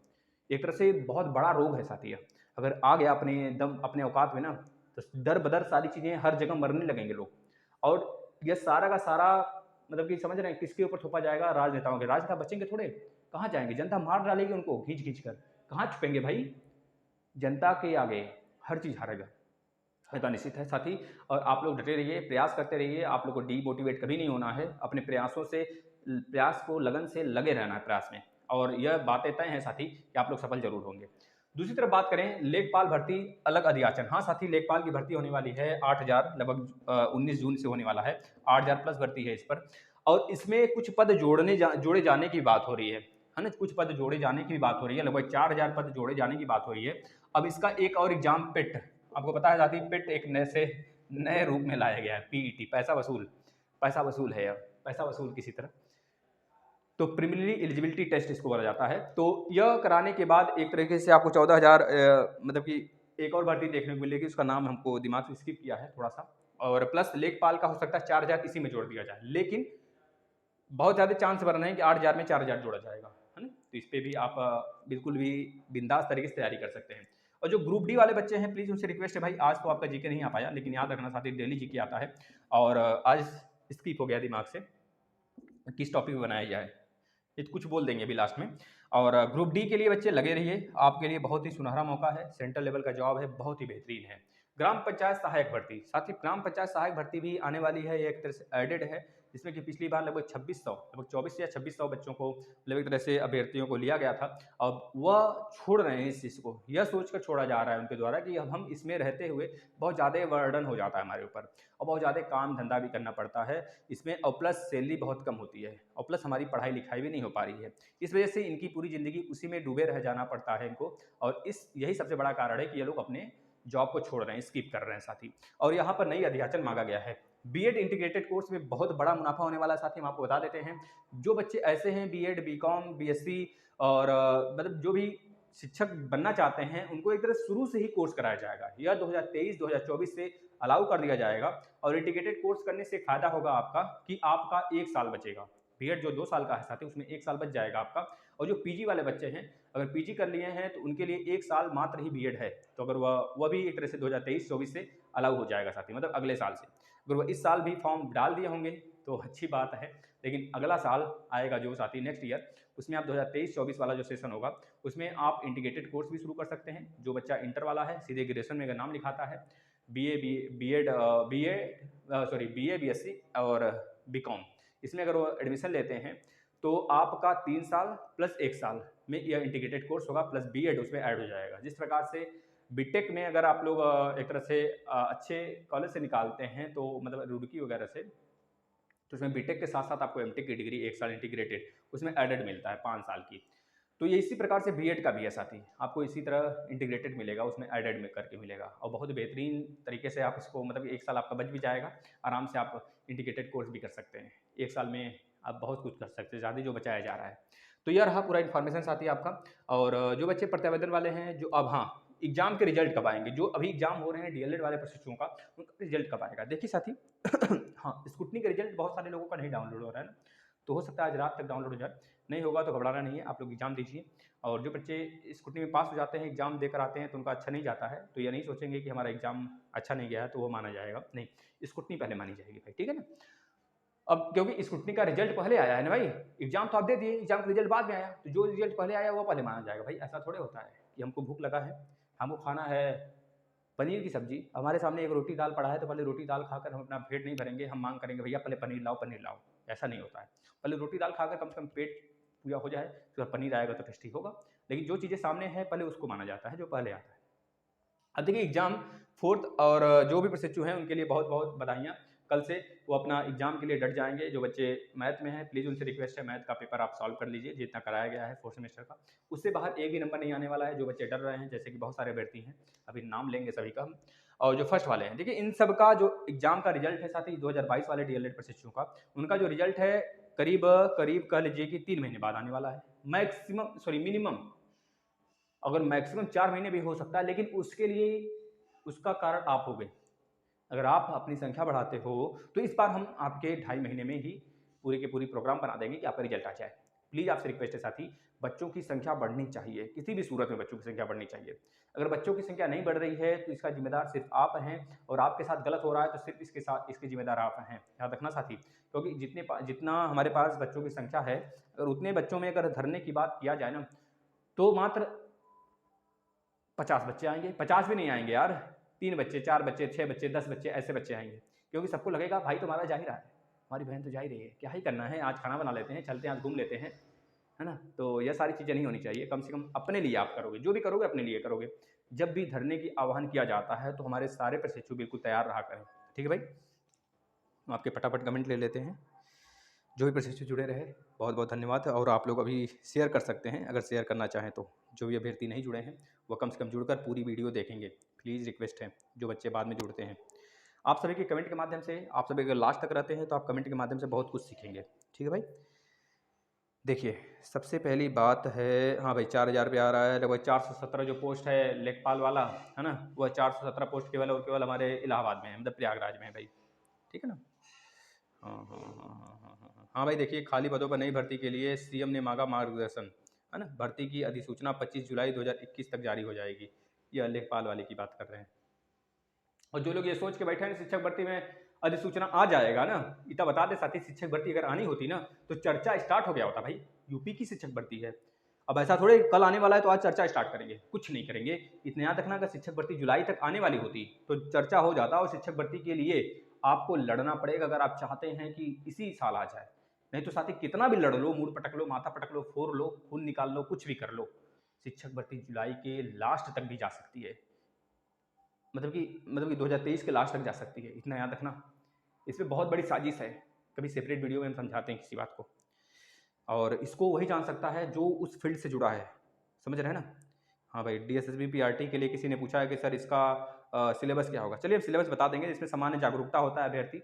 एक तरह से बहुत बड़ा रोग है साथी। अगर आ गया अपने दम अपने औकात में ना, तो दर बदर सारी चीज़ें हर जगह मरने लगेंगे लोग। और यह सारा का सारा मतलब कि समझ रहे हैं किसके ऊपर थोपा जाएगा? राजनेताओं के। राजनेता बचेंगे थोड़े, कहाँ जाएंगे? जनता मार डालेगी उनको खींच खींच कर, कहाँ छुपेंगे भाई? जनता के आगे हर चीज़ हारेगा, ऐसा निश्चित है साथी। और आप लोग डटे रहिए, प्रयास करते रहिए, आप लोग को डीमोटिवेट कभी नहीं होना है। अपने प्रयासों से, प्रयास को लगन से लगे रहना है प्रयास में, और यह बातें तय हैं साथी कि आप लोग सफल जरूर होंगे। दूसरी तरफ बात करें लेखपाल भर्ती अलग अधियाचन। हाँ साथी, लेखपाल की भर्ती होने वाली है 8,000, लगभग 19 जून से होने वाला है। 8,000 प्लस भर्ती है इस पर, और इसमें कुछ पद जोड़े जाने की बात हो रही है ना? कुछ पद जोड़े जाने की भी बात हो रही है, लगभग 4,000 पद जोड़े जाने की बात हो रही है। अब इसका एक और एग्जाम पेट, आपको पता है साथी, पेट एक नए रूप में लाया गया है। पीईटी, पैसा वसूल है, यह पैसा वसूल किसी तरह। तो प्रीलिमिनरी एलिजिबिलिटी टेस्ट इसको बोला जाता है। तो यह कराने के बाद एक तरीके से आपको 14,000 मतलब कि एक और भर्ती देखने को मिलेगी, उसका नाम हमको दिमाग से स्किप किया है थोड़ा सा। और प्लस लेखपाल का हो सकता है 4,000 इसी में जोड़ दिया जाए, लेकिन बहुत ज़्यादा चांस बन रहे हैं कि 8,000 में 4,000 जोड़ा जाएगा, है ना? तो इस पे भी आप बिल्कुल भी बिंदास तरीके से तैयारी कर सकते हैं। और जो ग्रुप डी वाले बच्चे हैं, प्लीज़ उनसे रिक्वेस्ट है भाई, आज तो आपका जीके नहीं आ पाया, लेकिन याद रखना साथी डेली जीके आता है। और आज स्किप हो गया दिमाग से, किस टॉपिक पर बनाया जाए, ये कुछ बोल देंगे अभी लास्ट में। और ग्रुप डी के लिए बच्चे लगे रहिए, आपके लिए बहुत ही सुनहरा मौका है, सेंट्रल लेवल का जॉब है, बहुत ही बेहतरीन है। ग्राम पंचायत सहायक भर्ती, साथ ही ग्राम पंचायत सहायक भर्ती भी आने वाली है, ये एक तरह से एडेड है, जिसमें कि पिछली बार लगभग 2600, लगभग 24 या 2600 बच्चों को, मतलब एक तरह से अभ्यर्थियों को लिया गया था। अब वह छोड़ रहे हैं इस चीज़ को, यह सोचकर छोड़ा जा रहा है उनके द्वारा कि अब हम इसमें रहते हुए बहुत ज़्यादा बर्डन हो जाता है हमारे ऊपर, और बहुत ज़्यादा काम धंधा भी करना पड़ता है इसमें, और प्लस सैलरी बहुत कम होती है, और प्लस हमारी पढ़ाई लिखाई भी नहीं हो पा रही है। इस वजह से इनकी पूरी ज़िंदगी उसी में डूबे रह जाना पड़ता है इनको, और यही सबसे बड़ा कारण है कि ये लोग अपने जॉब को छोड़ रहे हैं, स्किप कर रहे हैं साथी। और यहाँ पर नई अध्याचन मांगा गया है। बीएड इंटीग्रेटेड कोर्स में बहुत बड़ा मुनाफा होने वाला है साथी, हम आपको बता देते हैं। जो बच्चे ऐसे हैं बीएड, बीकॉम, बीएससी और मतलब जो भी शिक्षक बनना चाहते हैं, उनको एक तरह शुरू से ही कोर्स कराया जाएगा। यह 2023-2024 से अलाउ कर दिया जाएगा। और इंटीग्रेटेड कोर्स करने से फायदा होगा आपका कि आपका 1 साल बचेगा। बीएड जो 2 साल का है साथी, उसमें 1 साल बच जाएगा आपका। और जो पीजी वाले बच्चे हैं, अगर पीजी कर लिए हैं तो उनके लिए 1 साल मात्र ही बीएड है। तो अगर वह भी एक तरह से 2023-24 से अलाउ हो जाएगा साथी, मतलब अगले साल से। अगर वह इस साल भी फॉर्म डाल दिए होंगे तो अच्छी बात है, लेकिन अगला साल आएगा जो साथी, नेक्स्ट ईयर, उसमें आप 2023-24 वाला जो सेशन होगा, उसमें आप इंटीग्रेटेड कोर्स भी शुरू कर सकते हैं। जो बच्चा इंटर वाला है, सीधे ग्रेजुएशन में अगर नाम लिखाता है, बीए, बीएससी और बीकॉम, इसमें अगर वो एडमिशन लेते हैं तो आपका 3 साल प्लस 1 साल में यह इंटीग्रेटेड कोर्स होगा, प्लस बीएड उसमें ऐड हो जाएगा। जिस प्रकार से बीटेक में अगर आप लोग एक तरह से अच्छे कॉलेज से निकालते हैं, तो मतलब रुड़की वगैरह से, तो उसमें बीटेक के साथ साथ आपको एमटेक की डिग्री 1 साल इंटीग्रेटेड उसमें एडेड मिलता है 5 साल की। तो ये इसी प्रकार से बीएड का भी है साथी, आपको इसी तरह इंटीग्रेटेड मिलेगा, उसमें एडेड में करके मिलेगा, और बहुत बेहतरीन तरीके से आप इसको, मतलब 1 साल आपका बच भी जाएगा, आराम से आप इंटीग्रेटेड कोर्स भी कर सकते हैं। 1 साल में आप बहुत कुछ कर सकते हैं, ज़्यादा जो बचाया जा रहा है। तो यह रहा पूरा इन्फॉर्मेशन साथी आपका। और जो बच्चे प्रत्यावेदन वाले हैं, जो अब हाँ एग्जाम के रिजल्ट कब आएंगे, जो अभी एग्जाम हो रहे हैं डीएलएड वाले प्रशिक्षुओं का, उनका रिजल्ट कब आएगा देखिए साथी। हाँ, स्कूटनी का रिजल्ट बहुत सारे लोगों का नहीं डाउनलोड हो रहा है ना, तो हो सकता है आज रात तक डाउनलोड हो जाए। नहीं होगा तो घबराना नहीं है, आप लोग एग्जाम दीजिए। और जो बच्चे स्कूटनी में पास हो जाते हैं, एग्जाम देकर आते हैं तो उनका अच्छा नहीं जाता है, तो ये नहीं सोचेंगे कि हमारा एग्जाम अच्छा नहीं गया है तो वो माना जाएगा, नहीं, स्कूटनी पहले मानी जाएगी भाई, ठीक है ना। अब क्योंकि स्कूटनी का रिजल्ट पहले आया है ना भाई, एग्जाम तो आप दे दिए, एग्जाम का रिजल्ट बाद में आया, तो जो रिजल्ट पहले आया वो पहले माना जाएगा भाई। ऐसा थोड़े होता है कि हमको भूख लगा है, हमको खाना है पनीर की सब्जी, हमारे सामने एक रोटी दाल पड़ा है, तो पहले रोटी दाल खाकर हम अपना पेट नहीं भरेंगे, हम मांग करेंगे भैया पहले पनीर लाओ, पनीर लाओ। ऐसा नहीं होता है, पहले रोटी दाल खाकर कम से कम पेट पूरा हो जाए, फिर पनीर आएगा तो टेस्टी होगा। लेकिन जो चीज़ें सामने हैं पहले उसको माना जाता है जो पहले आता है। अब देखिए एग्जाम 4th और जो भी प्रशिक्षु हैं उनके लिए बहुत बहुत बधाइयाँ। कल से वो अपना एग्जाम के लिए डट जाएंगे। जो बच्चे मैथ में हैं प्लीज़ उनसे रिक्वेस्ट है, मैथ का पेपर आप सॉल्व कर लीजिए जितना कराया गया है 4th सेमेस्टर का, उससे बाहर एक भी नंबर नहीं आने वाला है। जो बच्चे डर रहे हैं, जैसे कि बहुत सारे अभ्यर्थी हैं, अभी नाम लेंगे सभी का हम, और जो फर्स्ट वाले हैं, देखिए इन सब का जो एग्जाम का रिजल्ट है साथ ही 2022 वाले डीएलएड प्रशिक्षुओं का, उनका जो रिजल्ट है करीब करीब कह लीजिए कि 3 महीने बाद आने वाला है, मैक्सिमम सॉरी मिनिमम, अगर मैक्सिमम 4 महीने भी हो सकता है, लेकिन उसके लिए उसका कारण आप हो गए। अगर आप अपनी संख्या बढ़ाते हो तो इस बार हम आपके 2.5 महीने में ही पूरी की पूरी प्रोग्राम बना देंगे कि आपका रिजल्ट आ जाए। प्लीज़ आपसे रिक्वेस्ट है साथी, बच्चों की संख्या बढ़नी चाहिए, किसी भी सूरत में बच्चों की संख्या बढ़नी चाहिए। अगर बच्चों की संख्या नहीं बढ़ रही है तो इसका जिम्मेदार सिर्फ आप हैं, और आपके साथ गलत हो रहा है तो सिर्फ इसके जिम्मेदार आप हैं, याद रखना साथी। क्योंकि जितना हमारे पास बच्चों की संख्या है, अगर उतने बच्चों में अगर धरने की बात किया जाए ना, तो मात्र 50 बच्चे आएंगे, 50 भी नहीं आएंगे यार, 3 बच्चे, 4 बच्चे, 6 बच्चे, 10 बच्चे, ऐसे बच्चे आएंगे। क्योंकि सबको लगेगा भाई तो हमारा जा ही रहा है, हमारी बहन तो जा ही रही है, क्या ही करना है, आज खाना बना लेते हैं, चलते हैं, आज घूम लेते हैं, है ना। तो यह सारी चीज़ें नहीं होनी चाहिए। कम से कम अपने लिए आप करोगे, जो भी करोगे अपने लिए करोगे। जब भी धरने की आह्वान किया जाता है तो हमारे सारे प्रशिक्षु बिल्कुल तैयार रहा करें, ठीक है भाई। हम आपके फटाफट कमेंट ले लेते हैं। जो भी प्रशिक्षु जुड़े रहे बहुत बहुत धन्यवाद। और आप लोग अभी शेयर कर सकते हैं अगर शेयर करना चाहें तो। जो भी अभ्यर्थी नहीं जुड़े हैं वो कम से कम जुड़कर पूरी वीडियो देखेंगे, प्लीज़ रिक्वेस्ट है। जो बच्चे बाद में जुड़ते हैं, आप सभी के कमेंट के माध्यम से, आप सभी अगर लास्ट तक रहते हैं तो आप कमेंट के माध्यम से बहुत कुछ सीखेंगे, ठीक है भाई। देखिए सबसे पहली बात है, हाँ भाई 4000 रुपये आ रहा है। लगभग 417 जो पोस्ट है लेखपाल वाला, है ना, वह 417 पोस्ट केवल और केवल हमारे इलाहाबाद में है, मतलब प्रयागराज में है भाई, ठीक है ना। हाँ हाँ हाँ हाँ हाँ हाँ हाँ हाँ भाई, देखिए खाली पदों पर नई भर्ती के लिए सीएम ने मांगा मार्गदर्शन, है ना। भर्ती की अधिसूचना 25 जुलाई 2021 तक जारी हो जाएगी। यह लेखपाल वाले की बात कर रहे हैं। और जो लोग ये सोच के बैठे हैं शिक्षक भर्ती में अधिसूचना आ जाएगा ना, इतना बता दे साथी, शिक्षक भर्ती अगर आनी होती ना तो चर्चा स्टार्ट हो गया होता भाई। यूपी की शिक्षक भर्ती है, अब ऐसा थोड़े कल आने वाला है तो आज चर्चा स्टार्ट करेंगे, कुछ नहीं करेंगे। इतना याद रखना, अगर शिक्षक भर्ती जुलाई तक आने वाली होती तो चर्चा हो जाता। और शिक्षक भर्ती के लिए आपको लड़ना पड़ेगा अगर आप चाहते हैं कि इसी साल आ जाए। नहीं तो साथी कितना भी लड़ लो, मूड पटक लो, माथा पटक लो, फोड़ लो, खून निकाल लो, कुछ भी कर लो, शिक्षक भर्ती जुलाई के लास्ट तक भी जा सकती है। मतलब कि 2023 के लास्ट तक जा सकती है, इतना याद रखना। इसमें बहुत बड़ी साजिश है, कभी सेपरेट वीडियो में हम समझाते हैं किसी बात को। और इसको वही जान सकता है जो उस फील्ड से जुड़ा है, समझ रहे हैं ना। हाँ भाई, डीएसएसबी पीआरटी के लिए किसी ने पूछा है कि सर इसका सिलेबस क्या होगा। चलिए हम सिलेबस बता देंगे। इसमें सामान्य जागरूकता होता है अभ्यर्थी,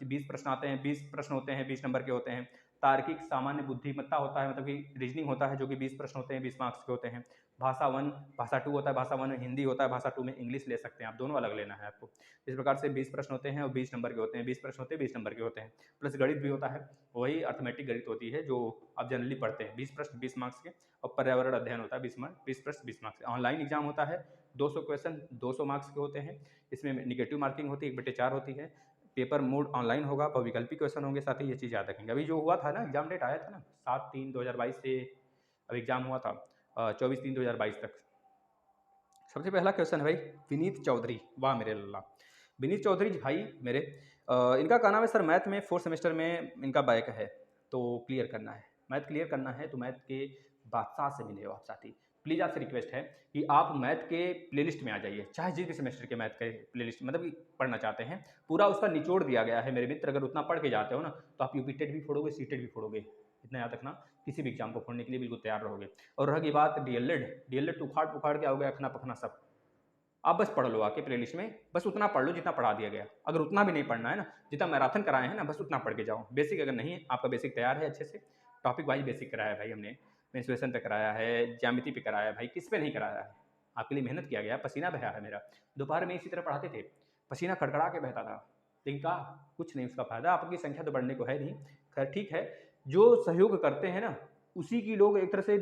20 प्रश्न आते हैं, 20 प्रश्न होते हैं, 20 नंबर के होते हैं। तार्किक सामान्य बुद्धिमत्ता होता है, मतलब कि रीजनिंग होता है, जो कि 20 प्रश्न होते हैं, 20 मार्क्स के होते हैं। भाषा 1, भाषा 2 होता है, भाषा 1 में हिंदी होता है, भाषा 2 में इंग्लिश ले सकते हैं आप, दोनों अलग लेना है आपको। इस प्रकार से 20 प्रश्न होते हैं और 20 नंबर के होते हैं, 20 प्रश्न होते हैं, 20 नंबर के होते हैं। प्लस गणित भी होता है, वही अर्थमेटिक गणित होती है जो आप जनरली पढ़ते हैं, 20 प्रश्न 20 मार्क्स के। और पर्यावरण अध्ययन होता है 20 प्रश्न 20 मार्क्स। ऑनलाइन एग्जाम होता है, 200 क्वेश्चन 200 मार्क्स के होते हैं। इसमें निगेटिव मार्किंग होती है, 1/4 होती है। पेपर मोड ऑनलाइन होगा, बहुविकल्पी क्वेश्चन होंगे, साथ ही ये चीज़ याद रखेंगे। अभी जो हुआ था ना, एग्जाम डेट आया था ना 7/3/2022 से अब एग्जाम हुआ था 24/3/2022 तक। सबसे पहला क्वेश्चन है भाई विनीत चौधरी, वाह मेरे लल्ला, विनीत चौधरी जी भाई मेरे। इनका कहना है सर मैथ में 4th सेमेस्टर में इनका बैक है तो क्लियर करना है। मैथ क्लियर करना है तो मैथ के बादशाह से मिले हो आप साथी। प्लीज़ आपसे रिक्वेस्ट है कि आप मैथ के प्लेलिस्ट में आ जाइए, चाहे जिस भी सेमेस्टर के मैथ के प्लेलिस्ट मतलब कि पढ़ना चाहते हैं, पूरा उसका निचोड़ दिया गया है मेरे मित्र। अगर उतना पढ़ के जाते हो ना तो आप यूपी टेट भी फोड़ोगे, सीटेट भी फोड़ोगे, इतना याद रखना। किसी भी एग्जाम को फोड़ने के लिए बिल्कुल तैयार रहोगे। और रही बात डीएलएड तो उखाड़ पुखाड़ के आओगे, अखना पखना सब। आप बस पढ़ लो आके प्लेलिस्ट में, बस उतना पढ़ लो जितना पढ़ा दिया गया। अगर उतना भी नहीं पढ़ना है ना, जितना मैराथन कराए हैं ना, बस उतना पढ़ के जाओ। बेसिक अगर नहीं आपका बेसिक तैयार है अच्छे से, टॉपिक वाइज बेसिक कराया है भाई हमने, मेंस्ट्रुएशन पे कराया है, ज्यामिति पे कराया है भाई, किस पे नहीं कराया है। आपके लिए मेहनत किया गया, पसीना बहा है मेरा। दोपहर में इसी तरह पढ़ाते थे, पसीना खड़खड़ा के बहता था, लेकिन कहा कुछ नहीं उसका फायदा, आपकी संख्या तो बढ़ने को है नहीं। खैर ठीक है, जो सहयोग करते हैं ना उसी की लोग एक तरह से,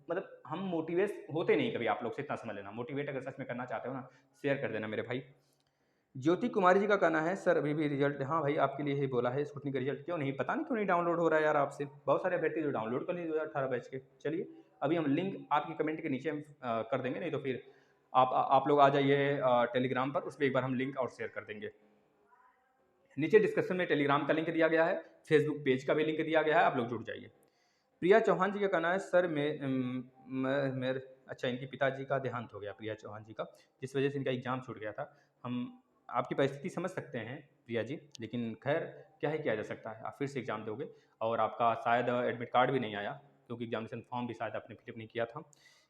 मतलब हम मोटिवेट होते नहीं कभी, आप लोग से इतना समझ लेना। मोटिवेट अगर सच में करना चाहते हो ना, शेयर कर देना मेरे भाई। ज्योति कुमारी जी का कहना है सर अभी भी रिजल्ट, हाँ भाई आपके लिए ही बोला है, स्कूटनी का रिजल्ट क्यों नहीं, पता नहीं क्यों नहीं डाउनलोड हो रहा है यार आपसे। बहुत सारे अभ्यर्थी जो डाउनलोड कर लिए 2018 बैच के। चलिए अभी हम लिंक आपकी कमेंट के नीचे हम कर देंगे, नहीं तो फिर आप लोग आ जाइए टेलीग्राम पर, उस पर एक बार हम लिंक और शेयर कर देंगे। नीचे डिस्क्रिप्शन में टेलीग्राम का लिंक दिया गया है, फेसबुक पेज का भी लिंक दिया गया है, आप लोग जुड़ जाइए। प्रिया चौहान जी का कहना है सर मेरे अच्छा इनके पिताजी का देहांत हो गया, प्रिया चौहान जी का, जिस वजह से इनका एग्जाम छूट गया था। हम आपकी परिस्थिति समझ सकते हैं प्रिया जी, लेकिन खैर क्या ही किया जा सकता है। आप फिर से एग्ज़ाम दोगे और आपका शायद एडमिट कार्ड भी नहीं आया, क्योंकि एग्ज़ामिनेशन फॉर्म भी शायद आपने फिलअप नहीं किया था,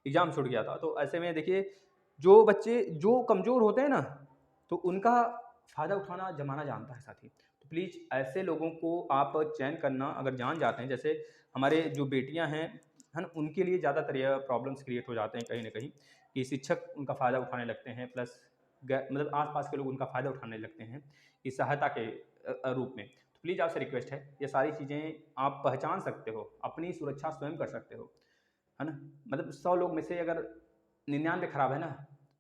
एग्ज़ाम छूट गया था। तो ऐसे में देखिए, जो बच्चे जो कमज़ोर होते हैं ना, तो उनका फ़ायदा उठाना ज़माना जानता है साथी। तो प्लीज़ ऐसे लोगों को आप चयन करना अगर जान जाते हैं, जैसे हमारे जो बेटियाँ हैं, है ना? उनके लिए ज़्यादातर यह प्रॉब्लम्स क्रिएट हो जाते हैं कहीं न कहीं, कि शिक्षक उनका फ़ायदा उठाने लगते हैं, प्लस मतलब आस-पास के लोग उनका फ़ायदा उठाने लगते हैं, इस सहायता के रूप में। तो प्लीज़ आपसे रिक्वेस्ट है, ये सारी चीज़ें आप पहचान सकते हो, अपनी सुरक्षा स्वयं कर सकते हो, है ना? मतलब 100 लोग में से अगर 99 खराब है ना,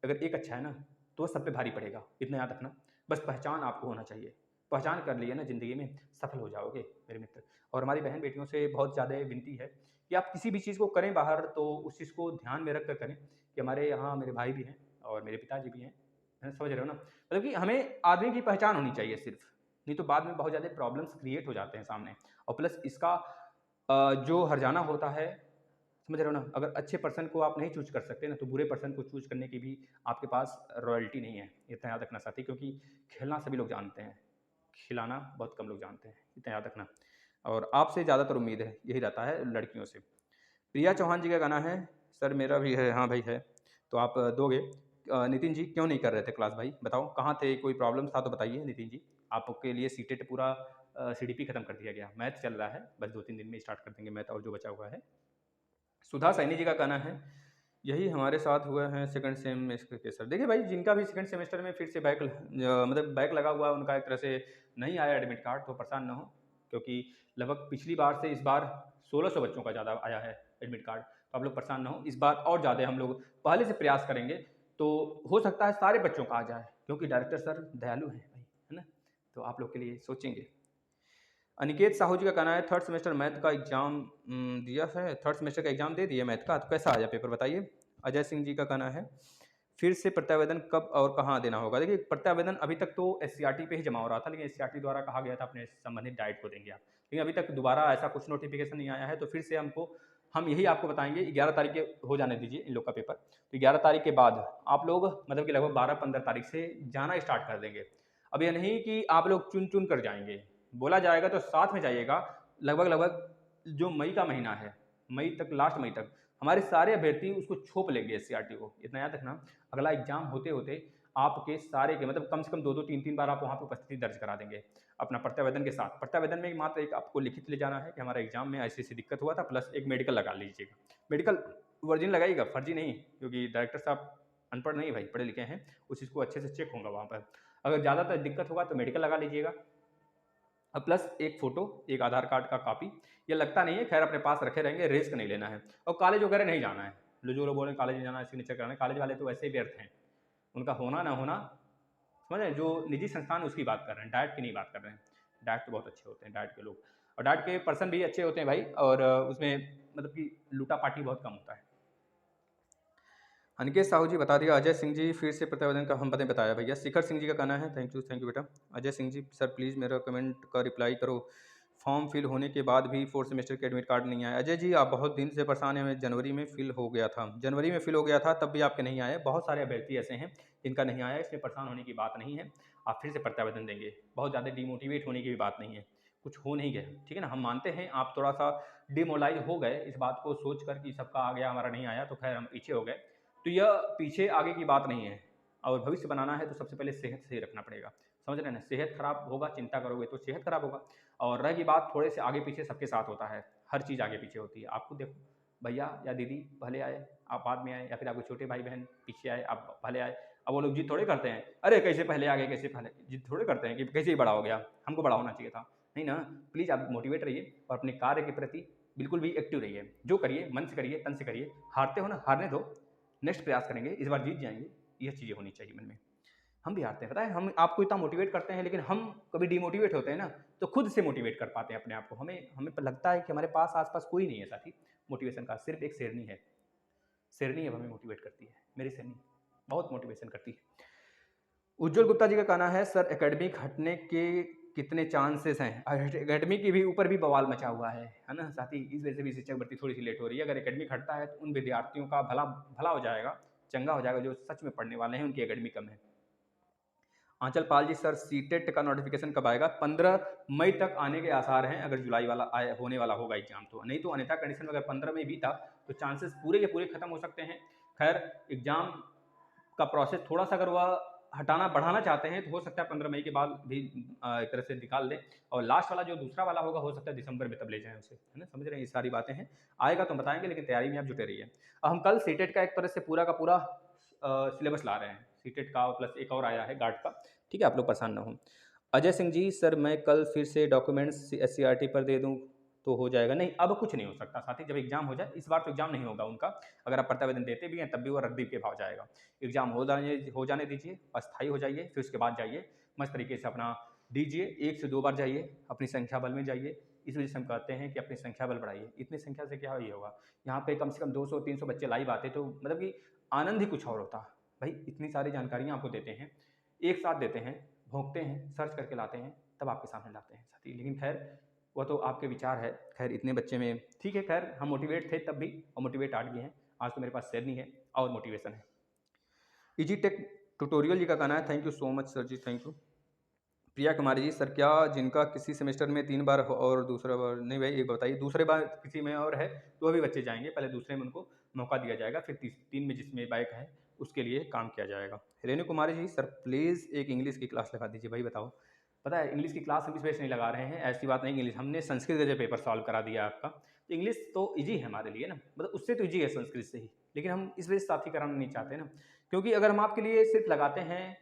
अगर एक अच्छा है ना, तो वो सब पे भारी पड़ेगा, इतना याद रखना। बस पहचान आपको होना चाहिए, पहचान कर लिए ना ज़िंदगी में सफल हो जाओगे मेरे मित्र। और हमारी बहन-बेटियों से बहुत ज़्यादा विनती है कि आप किसी भी चीज़ को करें बाहर, तो उस चीज़ को ध्यान में रख कर करें कि हमारे यहाँ मेरे भाई भी हैं और मेरे पिताजी भी हैं, समझ रहे हो ना? मतलब कि हमें आदमी की पहचान होनी चाहिए सिर्फ़, नहीं तो बाद में बहुत ज़्यादा प्रॉब्लम्स क्रिएट हो जाते हैं सामने। और प्लस इसका जो हर्जाना होता है, समझ रहे हो ना? अगर अच्छे पर्सन को आप नहीं चूज़ कर सकते ना, तो बुरे पर्सन को चूज़ करने की भी आपके पास रॉयल्टी नहीं है। इतना याद रखना साथी, क्योंकि खेलना सभी लोग जानते हैं, खिलाना बहुत कम लोग जानते हैं, इतना याद रखना। और आपसे ज़्यादातर उम्मीद है, यही रहता है लड़कियों से। प्रिया चौहान जी का गाना है, सर मेरा भी है, हाँ भाई है, तो आप दोगे। नितिन जी क्यों नहीं कर रहे थे क्लास भाई? बताओ कहाँ थे? कोई प्रॉब्लम था तो बताइए नितिन जी। आपके लिए सीटेट पूरा सीडीपी खत्म कर दिया गया, मैथ चल रहा है, बस 2-3 दिन में स्टार्ट कर देंगे मैथ और जो बचा हुआ है। सुधा सैनी जी का कहना है, यही हमारे साथ हुआ है सेकंड सेमेस्टर के सर। देखिए भाई, जिनका भी सेकंड सेमेस्टर में फिर से मतलब बैक लगा हुआ है, उनका एक तरह से नहीं आया एडमिट कार्ड, तो परेशान ना हो, क्योंकि लगभग पिछली बार से इस बार 1600 बच्चों का ज़्यादा आया है एडमिट कार्ड। तो आप लोग परेशान ना हो, इस बार और ज़्यादा हम लोग पहले से प्रयास करेंगे, तो हो सकता है सारे बच्चों का आ जाए, क्योंकि डायरेक्टर सर दयालु हैं भाई, है ना? तो आप लोग के लिए सोचेंगे। अनिकेत साहू जी का कहना है, थर्ड सेमेस्टर मैथ का एग्जाम दिया है, थर्ड सेमेस्टर का एग्जाम दे दिया मैथ का, तो कैसा आया पेपर बताइए। अजय सिंह जी का कहना है, फिर से प्रत्यावेदन कब और कहाँ देना होगा। देखिए, प्रत्यावेदन अभी तक तो एससीईआरटी पे ही जमा हो रहा था, लेकिन एससीईआरटी द्वारा कहा गया था अपने संबंधित डाइट को देंगे आप, लेकिन अभी तक दोबारा ऐसा कुछ नोटिफिकेशन नहीं आया है। तो फिर से हम यही आपको बताएंगे, 11 तारीख के हो जाने दीजिए इन लोग का पेपर, तो 11 तारीख के बाद आप लोग मतलब कि लगभग 12-15 तारीख से जाना स्टार्ट कर देंगे। अब यह नहीं कि आप लोग चुन चुन कर जाएंगे, बोला जाएगा तो साथ में जाइएगा। लगभग लगभग जो मई का महीना है, मई तक, लास्ट मई तक हमारे सारे अभ्यर्थी उसको छोप लेंगे एससीईआरटी को, इतना याद रखना। अगला एग्जाम होते होते आपके सारे के मतलब कम से कम 2-2 3-3 बार आप वहाँ पे उपस्थिति दर्ज करा देंगे अपना प्रत्यावेदन के साथ। प्रत्यावेदन में मात्र एक आपको लिखित ले जाना है कि हमारा एग्जाम में ऐसी ऐसी दिक्कत हुआ था, प्लस एक मेडिकल लगा लीजिएगा। मेडिकल वर्जिन लगाइएगा, फर्जी नहीं, क्योंकि डायरेक्टर साहब अनपढ़ नहीं भाई, पढ़े लिखे हैं, उस चीज़ को अच्छे से चेक होगा वहाँ पर। अगर ज़्यादातर दिक्कत होगा तो मेडिकल लगा लीजिएगा, और प्लस एक फ़ोटो, एक आधार कार्ड का कॉपी। ये लगता नहीं है, खैर अपने पास रखे रहेंगे, रिस्क नहीं लेना है। और कॉलेज वगैरह नहीं जाना है, जो लोग बोल रहे हैं कॉलेज नहीं जाना है, सिग्नेचर कराना है, कॉलेज वाले तो वैसे ही व्यर्थ हैं, उनका होना ना होना, समझ रहे हैं? जो निजी संस्थान है उसकी बात कर रहे हैं, डाइट की नहीं बात कर रहे हैं। डाइट तो बहुत अच्छे होते हैं डाइट के लोग, और डाइट के पर्सन भी अच्छे होते हैं भाई, और उसमें मतलब कि लूटा पाटी बहुत कम होता है। अनिकेत साहू जी बता दिया। अजय सिंह जी फिर से प्रतिवेदन का हम बताया भैया। शिखर सिंह जी का कहना है, थैंक यू बेटा। अजय सिंह जी, सर प्लीज़ मेरा कमेंट का रिप्लाई करो, फॉर्म फिल होने के बाद भी फोर्थ सेमेस्टर के एडमिट कार्ड नहीं आया। अजय जी आप बहुत दिन से परेशान हैं, हमें जनवरी में फिल हो गया था, जनवरी में फिल हो गया था, तब भी आपके नहीं आए। बहुत सारे अभ्यर्थी ऐसे हैं जिनका नहीं आया, इसमें परेशान होने की बात नहीं है। आप फिर से प्रत्यावेदन देंगे, बहुत ज़्यादा डिमोटिवेट होने की भी बात नहीं है, कुछ हो नहीं गया, ठीक है ना। हम मानते हैं आप थोड़ा सा डिमोलाइज हो गए इस बात को सोच कर कि सबका आ गया, हमारा नहीं आया, तो खैर हम पीछे हो गए। तो यह पीछे आगे की बात नहीं है, और भविष्य बनाना है तो सबसे पहले सेहत सही रखना पड़ेगा, समझ रहे हैं ना। सेहत खराब होगा, चिंता करोगे तो सेहत खराब होगा। और रही बात थोड़े से आगे पीछे, सबके साथ होता है, हर चीज़ आगे पीछे होती है। आपको देखो, भैया या दीदी पहले आए, आप बाद में आए, या फिर आपके छोटे भाई बहन पीछे आए, आप पहले आए। अब वो लोग जिद थोड़े करते हैं, अरे कैसे पहले आ गए, कैसे पहले, जिद थोड़े करते हैं कि कैसे ही बड़ा हो गया, हमको बड़ा होना चाहिए था। नहीं ना, प्लीज़ आप मोटिवेट रहिए और अपने कार्य के प्रति बिल्कुल भी एक्टिव रहिए। जो करिए मन से करिए, तन से करिए। हारते हो ना, हारने दो, नेक्स्ट प्रयास करेंगे, इस बार जीत जाएंगे, यह चीज़ें होनी चाहिए मन में। हम भी हारते हैं, पता है, हम आपको इतना मोटिवेट करते हैं, लेकिन हम कभी डिमोटिवेट होते हैं ना, तो खुद से मोटिवेट कर पाते हैं अपने आप को। हमें हमें लगता है कि हमारे पास आसपास कोई नहीं है साथी मोटिवेशन का, सिर्फ एक शेरनी है। शेरनी अब हमें मोटिवेट करती है, मेरी शेरनी बहुत मोटिवेशन करती है। उज्जवल गुप्ता जी का कहना है, सर एकेडमिक हटने के कितने चांसेस हैं। एकेडमिक के भी ऊपर भी बवाल मचा हुआ है ना साथी, इस वजह से भी शिक्षक भर्ती थोड़ी सी लेट हो रही है। अगर एकेडमिक हटता है तो उन विद्यार्थियों का भला भला हो जाएगा, चंगा हो जाएगा, जो सच में पढ़ने वाले हैं, उनकी एकेडमिक कम है। आंचल पाल जी सर सीटेट का नोटिफिकेशन कब आएगा? 15 मई तक आने के आसार हैं, अगर जुलाई वाला होने वाला होगा एग्जाम तो। नहीं तो अन्यथा कंडीशन में अगर 15 मई बीता तो चांसेस पूरे के पूरे खत्म हो सकते हैं। खैर एग्जाम का प्रोसेस थोड़ा सा अगर वह हटाना बढ़ाना चाहते हैं तो हो सकता है 15 मई के बाद भी एक तरह से निकाल दें, और लास्ट वाला जो दूसरा वाला होगा हो सकता है दिसंबर में तब ले जाएं उसे, है ना। समझ रहे हैं, ये सारी बातें हैं, आएगा तो बताएंगे, लेकिन तैयारी में आप जुटे रहिए। अब हम कल सीटेट का एक तरह से पूरा का पूरा सिलेबस ला रहे हैं, सीटेट का प्लस एक और आया है गार्ड का, ठीक है, आप लोग परेशान ना हो। अजय सिंह जी सर मैं कल फिर से डॉक्यूमेंट्स SCRT पर दे दूं तो हो जाएगा? नहीं, अब कुछ नहीं हो सकता साथी, जब एग्जाम हो जाए, इस बार तो एग्जाम नहीं होगा उनका, अगर आप प्रत्यावेदन देते भी हैं तब भी वो रद्दी के भाव जाएगा। एग्जाम हो जाने दीजिए, अस्थायी हो जाइए, फिर उसके बाद जाइए मस्त तरीके से अपना दीजिए, 1 से 2 बार जाइए, अपनी संख्या बल में जाइए। इस वजह से हम कहते हैं कि अपनी संख्या बल बढ़ाइए, इतनी संख्या से क्या ये होगा, यहाँ पे कम से कम 200-300 बच्चे लाइव आते तो मतलब कि आनंद ही कुछ और होता। भाई इतनी सारी जानकारियाँ आपको देते हैं, एक साथ देते हैं, भोंकते हैं, सर्च करके लाते हैं, तब आपके सामने लाते हैं साथी। लेकिन खैर वह तो आपके विचार है, खैर इतने बच्चे में ठीक है, खैर हम मोटिवेट थे तब भी और मोटिवेट आज भी हैं। आज तो मेरे पास शेरनी है और मोटिवेशन है। इजी टेक ट्यूटोरियल जी का कहना है, thank you so much sir ji, thank you. Priya Kumari ji sir क्या जिनका किसी सेमेस्टर में 3 बार और दूसरा बार नहीं, भाई एक बताइए, दूसरे बार किसी में और है तो अभी बच्चे जाएंगे, पहले दूसरे में उनको मौका दिया जाएगा, फिर 3 में जिसमें बाइक है उसके लिए काम किया जाएगा। रेणु कुमारी जी सर प्लीज़ एक इंग्लिश की क्लास लगा दीजिए। भाई बताओ, पता है इंग्लिश की क्लास हम इस वजह से नहीं लगा रहे हैं, ऐसी बात नहीं, इंग्लिश हमने संस्कृत का जो पेपर सॉल्व करा दिया आपका, तो इंग्लिश तो ईजी है हमारे लिए ना, मतलब उससे तो ईजी है संस्कृत से ही, लेकिन हम इस वजह से साथी कराना नहीं चाहते ना, क्योंकि अगर हम आपके लिए सिर्फ लगाते हैं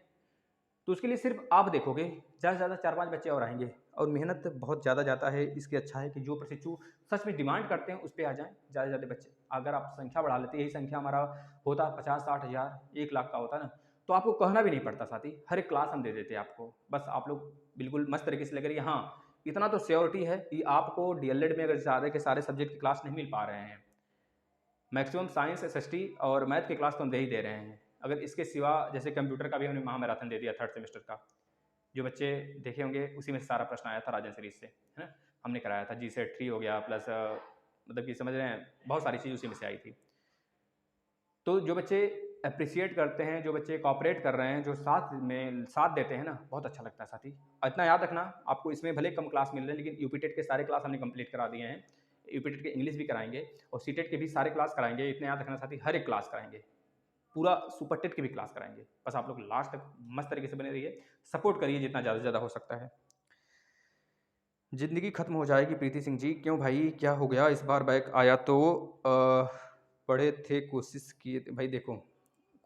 तो उसके लिए सिर्फ आप देखोगे, ज़्यादा से ज़्यादा 4-5 बच्चे और आएंगे, और मेहनत बहुत ज़्यादा जाता है। इसके अच्छा है कि जो प्रशिक्षु सच में डिमांड करते हैं उस पर आ जाएँ ज़्यादा से ज़्यादा बच्चे। अगर आप संख्या बढ़ा लेते, यही संख्या हमारा होता 50-60 हज़ार 1 लाख का होता ना, तो आपको कहना भी नहीं पड़ता साथी, हर एक क्लास हम दे देते आपको, बस आप लोग बिल्कुल मस्त तरीके से लग रही है। हाँ, इतना तो श्योरिटी है कि आपको DLED में अगर सारे के सारे सब्जेक्ट की क्लास नहीं मिल पा रहे हैं, मैक्सिमम साइंस SST और मैथ की क्लास तो हम दे ही दे रहे हैं। अगर इसके सिवा जैसे कंप्यूटर का भी हमने महामैराथन दे दिया 3rd सेमेस्टर का, जो बच्चे देखे होंगे उसी में सारा प्रश्न आया था राजन सीरीज से, है ना, हमने कराया था। GSET 3 हो गया प्लस मतलब कि समझ रहे हैं, बहुत सारी चीज़ उसी में से आई थी। तो जो बच्चे अप्रिशिएट करते हैं, जो बच्चे कॉपरेट कर रहे हैं, जो साथ देते हैं ना, बहुत अच्छा लगता है साथी। इतना याद रखना, आपको इसमें भले कम क्लास मिल रहे हैं, लेकिन यूपीटेट के सारे क्लास हमने कंप्लीट करा दिए हैं। यूपीटेट के इंग्लिश भी कराएंगे और सीटेट के भी सारे क्लास कराएंगे, इतना याद रखना साथी, हर एक क्लास कराएंगे, पूरा सुपर टेट की भी क्लास कराएंगे। बस आप लोग लास्ट तक मस्त तरीके से बने रहिए, सपोर्ट करिए जितना ज़्यादा से ज़्यादा हो सकता है। ज़िंदगी खत्म हो जाएगी प्रीति सिंह जी, क्यों भाई क्या हो गया, इस बार बैक आया तो पढ़े थे, कोशिश किए थे। भाई देखो,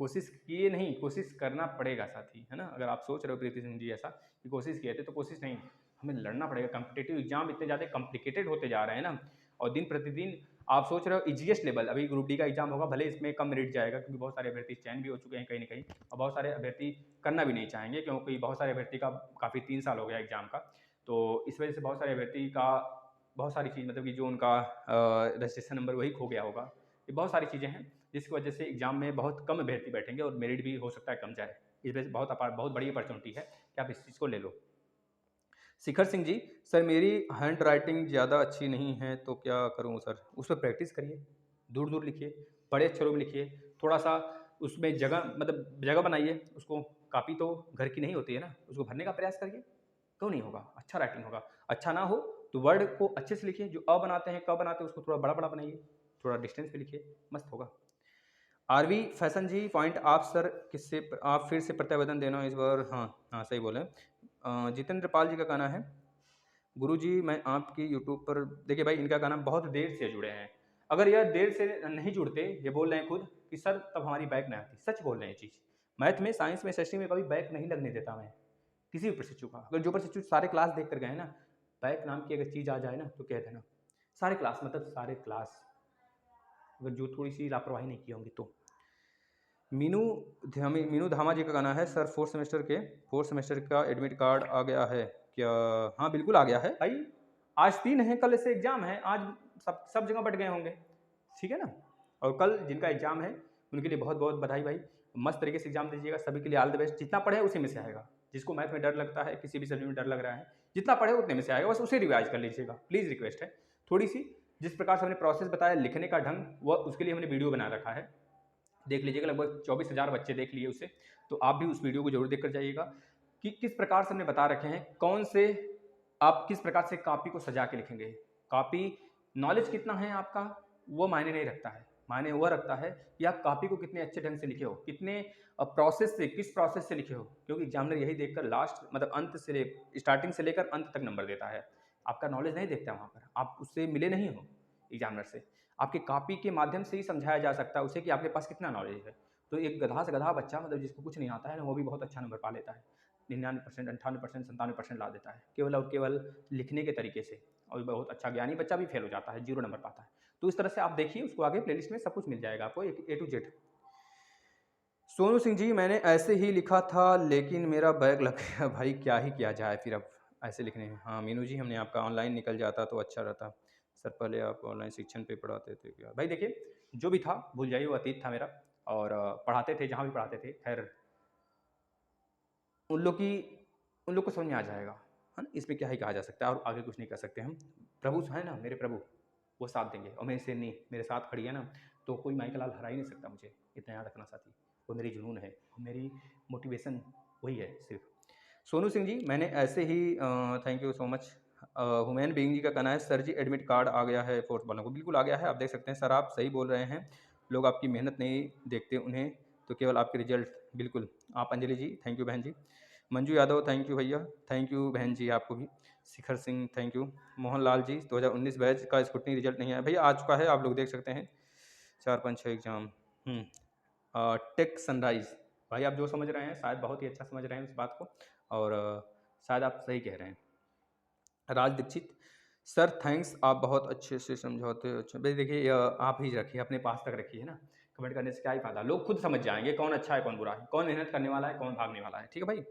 कोशिश किए नहीं, कोशिश करना पड़ेगा साथी, है ना। अगर आप सोच रहे हो प्रीति सिंह जी ऐसा कि कोशिश किए थे, तो कोशिश नहीं, हमें लड़ना पड़ेगा। कॉम्पिटिटिव एग्जाम इतने ज़्यादा कॉम्प्लिकेटेड होते जा रहे हैं ना, और दिन प्रतिदिन आप सोच रहे हो ईजीएस्ट लेवल, अभी ग्रुप डी का एग्जाम होगा, भले इसमें कम मेरिट जाएगा क्योंकि बहुत सारे अभ्यर्थी चयन भी हो चुके हैं कहीं ना कहीं, और बहुत सारे अभ्यर्थी करना भी नहीं चाहेंगे क्योंकि बहुत सारे अभ्यर्थी का काफ़ी 3 साल हो गया एग्जाम का, तो इस वजह से बहुत सारे अभ्यर्थी का बहुत सारी चीज़, मतलब कि जो उनका रजिस्ट्रेशन नंबर वही खो गया होगा, ये बहुत सारी चीज़ें हैं जिसकी वजह से एग्जाम में बहुत कम अभ्यर्थी बैठेंगे और मेरिट भी हो सकता है कम जाए। इस वजह से बहुत बड़ी अपॉर्चुनिटी है कि आप इस चीज़ को ले लो। शिखर सिंह जी सर मेरी हैंड राइटिंग ज़्यादा अच्छी नहीं है तो क्या करूँ सर? उस पर प्रैक्टिस करिए, दूर दूर लिखिए, बड़े अक्षरों में लिखिए, थोड़ा सा उसमें जगह मतलब जगह बनाइए उसको। कापी तो घर की नहीं होती है ना, उसको भरने का प्रयास करिए, क्यों नहीं होगा, अच्छा राइटिंग होगा। अच्छा ना हो तो वर्ड को अच्छे से लिखिए, जो अ बनाते हैं क बनाते हैं उसको थोड़ा बड़ा बड़ा बनाइए, थोड़ा डिस्टेंस पे लिखिए, मस्त होगा। आरवी फैशन जी पॉइंट आप सर किससे आप फिर से प्रत्यावेदन देना इस बार? हाँ हाँ सही बोले। जितेंद्र पाल जी का कहना है, गुरुजी मैं आपकी यूट्यूब पर, देखिए भाई इनका कहना बहुत देर से जुड़े हैं, अगर यह देर से नहीं जुड़ते, ये बोल रहे हैं खुद कि सर तब हमारी बैक नहीं आती, सच बोल रहे हैं ये चीज़। मैथ में, साइंस में, SST में कभी बैक नहीं लगने देता मैं किसी भी प्रशिक्षु का। अगर जो प्रशिक्षु सारे क्लास देख कर गए ना, बैक नाम की अगर चीज़ आ जाए ना तो कह देना, सारे क्लास मतलब सारे क्लास, अगर जो थोड़ी सी लापरवाही नहीं की होंगी तो। मीनू धामा जी का कहना है, सर 4th सेमेस्टर का एडमिट कार्ड आ गया है क्या? हाँ बिल्कुल आ गया है भाई, आज 3 है, कल से एग्जाम है, आज सब जगह बट गए होंगे, ठीक है ना। और कल जिनका एग्जाम है उनके लिए बहुत बहुत बधाई भाई, मस्त तरीके से एग्जाम दीजिएगा, सभी के लिए ऑल द बेस्ट। जितना पढ़े उसी में से आएगा, जिसको मैथ में डर लगता है, किसी भी सब्जेक्ट में डर लग रहा है, जितना पढ़े उतने में से आएगा, बस उसे रिवाइज कर लीजिएगा, प्लीज़ रिक्वेस्ट है थोड़ी सी। जिस प्रकार से हमने प्रोसेस बताया लिखने का ढंग, वह उसके लिए हमने वीडियो बना रखा है, देख लीजिएगा, लगभग 24,000 बच्चे देख लिए उसे, तो आप भी उस वीडियो को जरूर देख कर जाइएगा। कि किस प्रकार से हमने बता रखे हैं कौन से आप किस प्रकार से कॉपी को सजा के लिखेंगे। कॉपी नॉलेज कितना है आपका वो मायने नहीं रखता है, मायने वो रखता है कि आप कॉपी को कितने अच्छे ढंग से लिखे हो, कितने प्रोसेस से, किस प्रोसेस से लिखे हो, क्योंकि एग्जामिनर यही देखकर लास्ट मतलब अंत से स्टार्टिंग से लेकर अंत तक नंबर देता है। आपका नॉलेज नहीं देखता वहाँ पर, आप उससे मिले नहीं हो एग्जामिनर से, आपके कॉपी के माध्यम से ही समझाया जा सकता है उसे कि आपके पास कितना नॉलेज है। तो एक गधा से गधा बच्चा मतलब जिसको कुछ नहीं आता है ना, वो भी बहुत अच्छा नंबर पा लेता है, 99%, 98%, 97% ला देता है केवल और केवल लिखने के तरीके से। और बहुत अच्छा ज्ञानी बच्चा भी फेल हो जाता है, 0 नंबर पाता है। तो इस तरह से आप देखिए, उसको आगे प्लेलिस्ट में सब कुछ मिल जाएगा आपको A to Z। Sonu Singh ji, मैंने ऐसे ही लिखा था लेकिन मेरा बैग लग गया भाई, क्या ही किया जाए फिर अब ऐसे लिखने में। हाँ मीनू जी, हमने आपका ऑनलाइन निकल जाता तो अच्छा रहता। सर पहले आप ऑनलाइन शिक्षण पे पढ़ाते थे क्या? भाई देखिए, जो भी था भूल जाइए, वो अतीत था मेरा। और पढ़ाते थे जहाँ भी पढ़ाते थे, खैर उन लोग की उन लोग को समझ में आ जाएगा, है ना। इसमें क्या ही कहा जा सकता है, और आगे कुछ नहीं कर सकते हम। प्रभु है ना, मेरे प्रभु वो साथ देंगे, और मेरी सेनी मेरे साथ खड़ी है ना, तो कोई माई का लाल हरा ही नहीं सकता मुझे, इतना याद रखना साथी। वो मेरी जुनून है, वो मेरी मोटिवेशन वही है सिर्फ। सोनू सिंह जी, मैंने ऐसे ही thank you so much. Human being ji का कहना है सर जी एडमिट कार्ड आ गया है फोर्थ वालों को। बिल्कुल आ गया है, आप देख सकते हैं सर, आप सही बोल रहे हैं। लोग आपकी मेहनत नहीं देखते उन्हें, तो केवल आपके रिजल्ट। बिल्कुल। आप अंजलि जी, थैंक यू बहन जी। मंजू यादव, थैंक यू भैया। थैंक यू बहन जी, आपको भी। Shikhar Singh, thank you. Mohanlal ji, 2019 batch का स्कूटनी रिजल्ट नहीं आया भैया, आ चुका है, आप लोग देख सकते हैं। 4, 5, 6 एग्जाम। टेक सनराइज, भाई आप जो समझ रहे हैं शायद बहुत ही अच्छा समझ रहे हैं इस बात को, और शायद आप सही कह रहे हैं। राज दीक्षित, सर थैंक्स, आप बहुत अच्छे से समझाते हो। अच्छा भाई देखिए, आप ही रखिए, अपने पास तक रखिए, है ना। कमेंट करने से क्या ही फायदा, लोग खुद समझ जाएंगे कौन अच्छा है कौन बुरा है, कौन मेहनत करने वाला है कौन भागने वाला है, ठीक है भाई।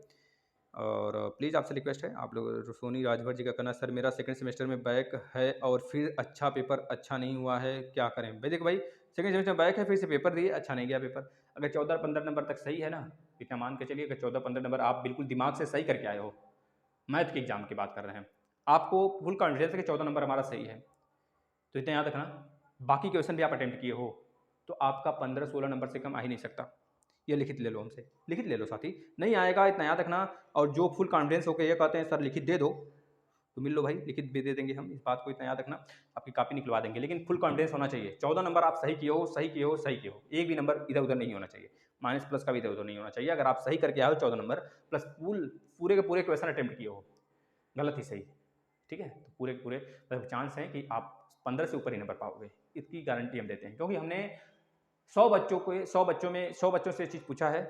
और प्लीज़ आपसे रिक्वेस्ट है, आप लोग सोनी राजभर जी का कहना सर मेरा सेकंड सेमेस्टर में बैक है और फिर अच्छा पेपर अच्छा नहीं हुआ है, क्या करें। भाई देखो भाई, सेकंड सेमेस्टर में बैक है, फिर से पेपर दिए, अच्छा नहीं गया पेपर। अगर 14-15 नंबर तक सही है ना, इतना मान के चलिए, अगर 14-15 नंबर आप बिल्कुल दिमाग से सही करके आए हो, मैथ के एग्जाम की बात कर रहे हैं, आपको फुल कॉन्फिडेंस है कि 14 नंबर हमारा सही है, तो इतना याद रखना, बाकी क्वेश्चन भी आप अटेम्प्ट किए हो तो आपका 15-16 नंबर से कम आ ही नहीं सकता। ये लिखित ले लो हमसे, लिखित ले लो साथी, नहीं आएगा इतना याद रखना। और जो फुल कॉन्फिडेंस होकर ये कहते हैं सर लिखित दे दो, तो मिल लो भाई, लिखित भी दे देंगे हम, इस बात को इतना याद रखना। आपकी कॉपी निकलवा देंगे, लेकिन फुल कॉन्फिडेंस होना चाहिए। 14 नंबर आप सही किए हो, सही किए हो, सही किए हो, एक भी नंबर इधर उधर नहीं होना चाहिए, माइनस प्लस का भी इधर उधर नहीं होना चाहिए। अगर आप सही करके आए हो 14 नंबर प्लस पूरे के पूरे क्वेश्चन अटेम्प्ट किए हो, गलत ही सही, ठीक है, तो पूरे के पूरे मतलब चांस है कि आप 15 से ऊपर ही नंबर पाओगे, इसकी गारंटी हम देते हैं। क्योंकि हमने 100 बच्चों से चीज़ पूछा है,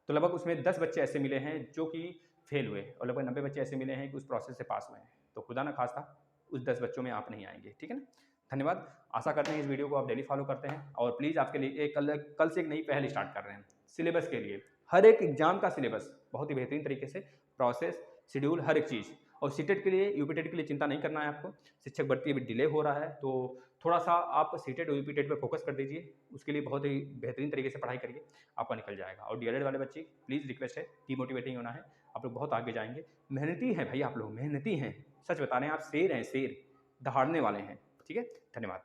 तो लगभग उसमें 10 बच्चे ऐसे मिले हैं जो कि फेल हुए, और लगभग 90 बच्चे ऐसे मिले हैं कि उस प्रोसेस से पास हुए हैं। तो खुदा ना खास्ता उस 10 बच्चों में आप नहीं आएंगे, ठीक है ना। धन्यवाद, आशा करते हैं इस वीडियो को आप डेली फॉलो करते हैं। और प्लीज़ आपके लिए एक कल से एक नई पहल स्टार्ट कर रहे हैं सिलेबस के लिए। हर एक एग्जाम का सिलेबस बहुत ही बेहतरीन तरीके से, प्रोसेस, शेड्यूल, हर एक चीज़। और सीटेट के लिए, यूपीटेट के लिए चिंता नहीं करना है आपको। शिक्षक भर्ती अभी डिले हो रहा है, तो थोड़ा सा आप सीटेट और यूपीटेट पे फोकस कर दीजिए, उसके लिए बहुत ही बेहतरीन तरीके से पढ़ाई करिए, आपका निकल जाएगा। और डीएलएड वाले बच्चे प्लीज़ रिक्वेस्ट है, डीमोटिवेटिंग होना है, आप लोग बहुत आगे जाएंगे। मेहनती हैं भाई, आप लोग मेहनती हैं, सच बता रहे हैं, आप शेर हैं, शेर दहाड़ने वाले हैं, ठीक है। धन्यवाद।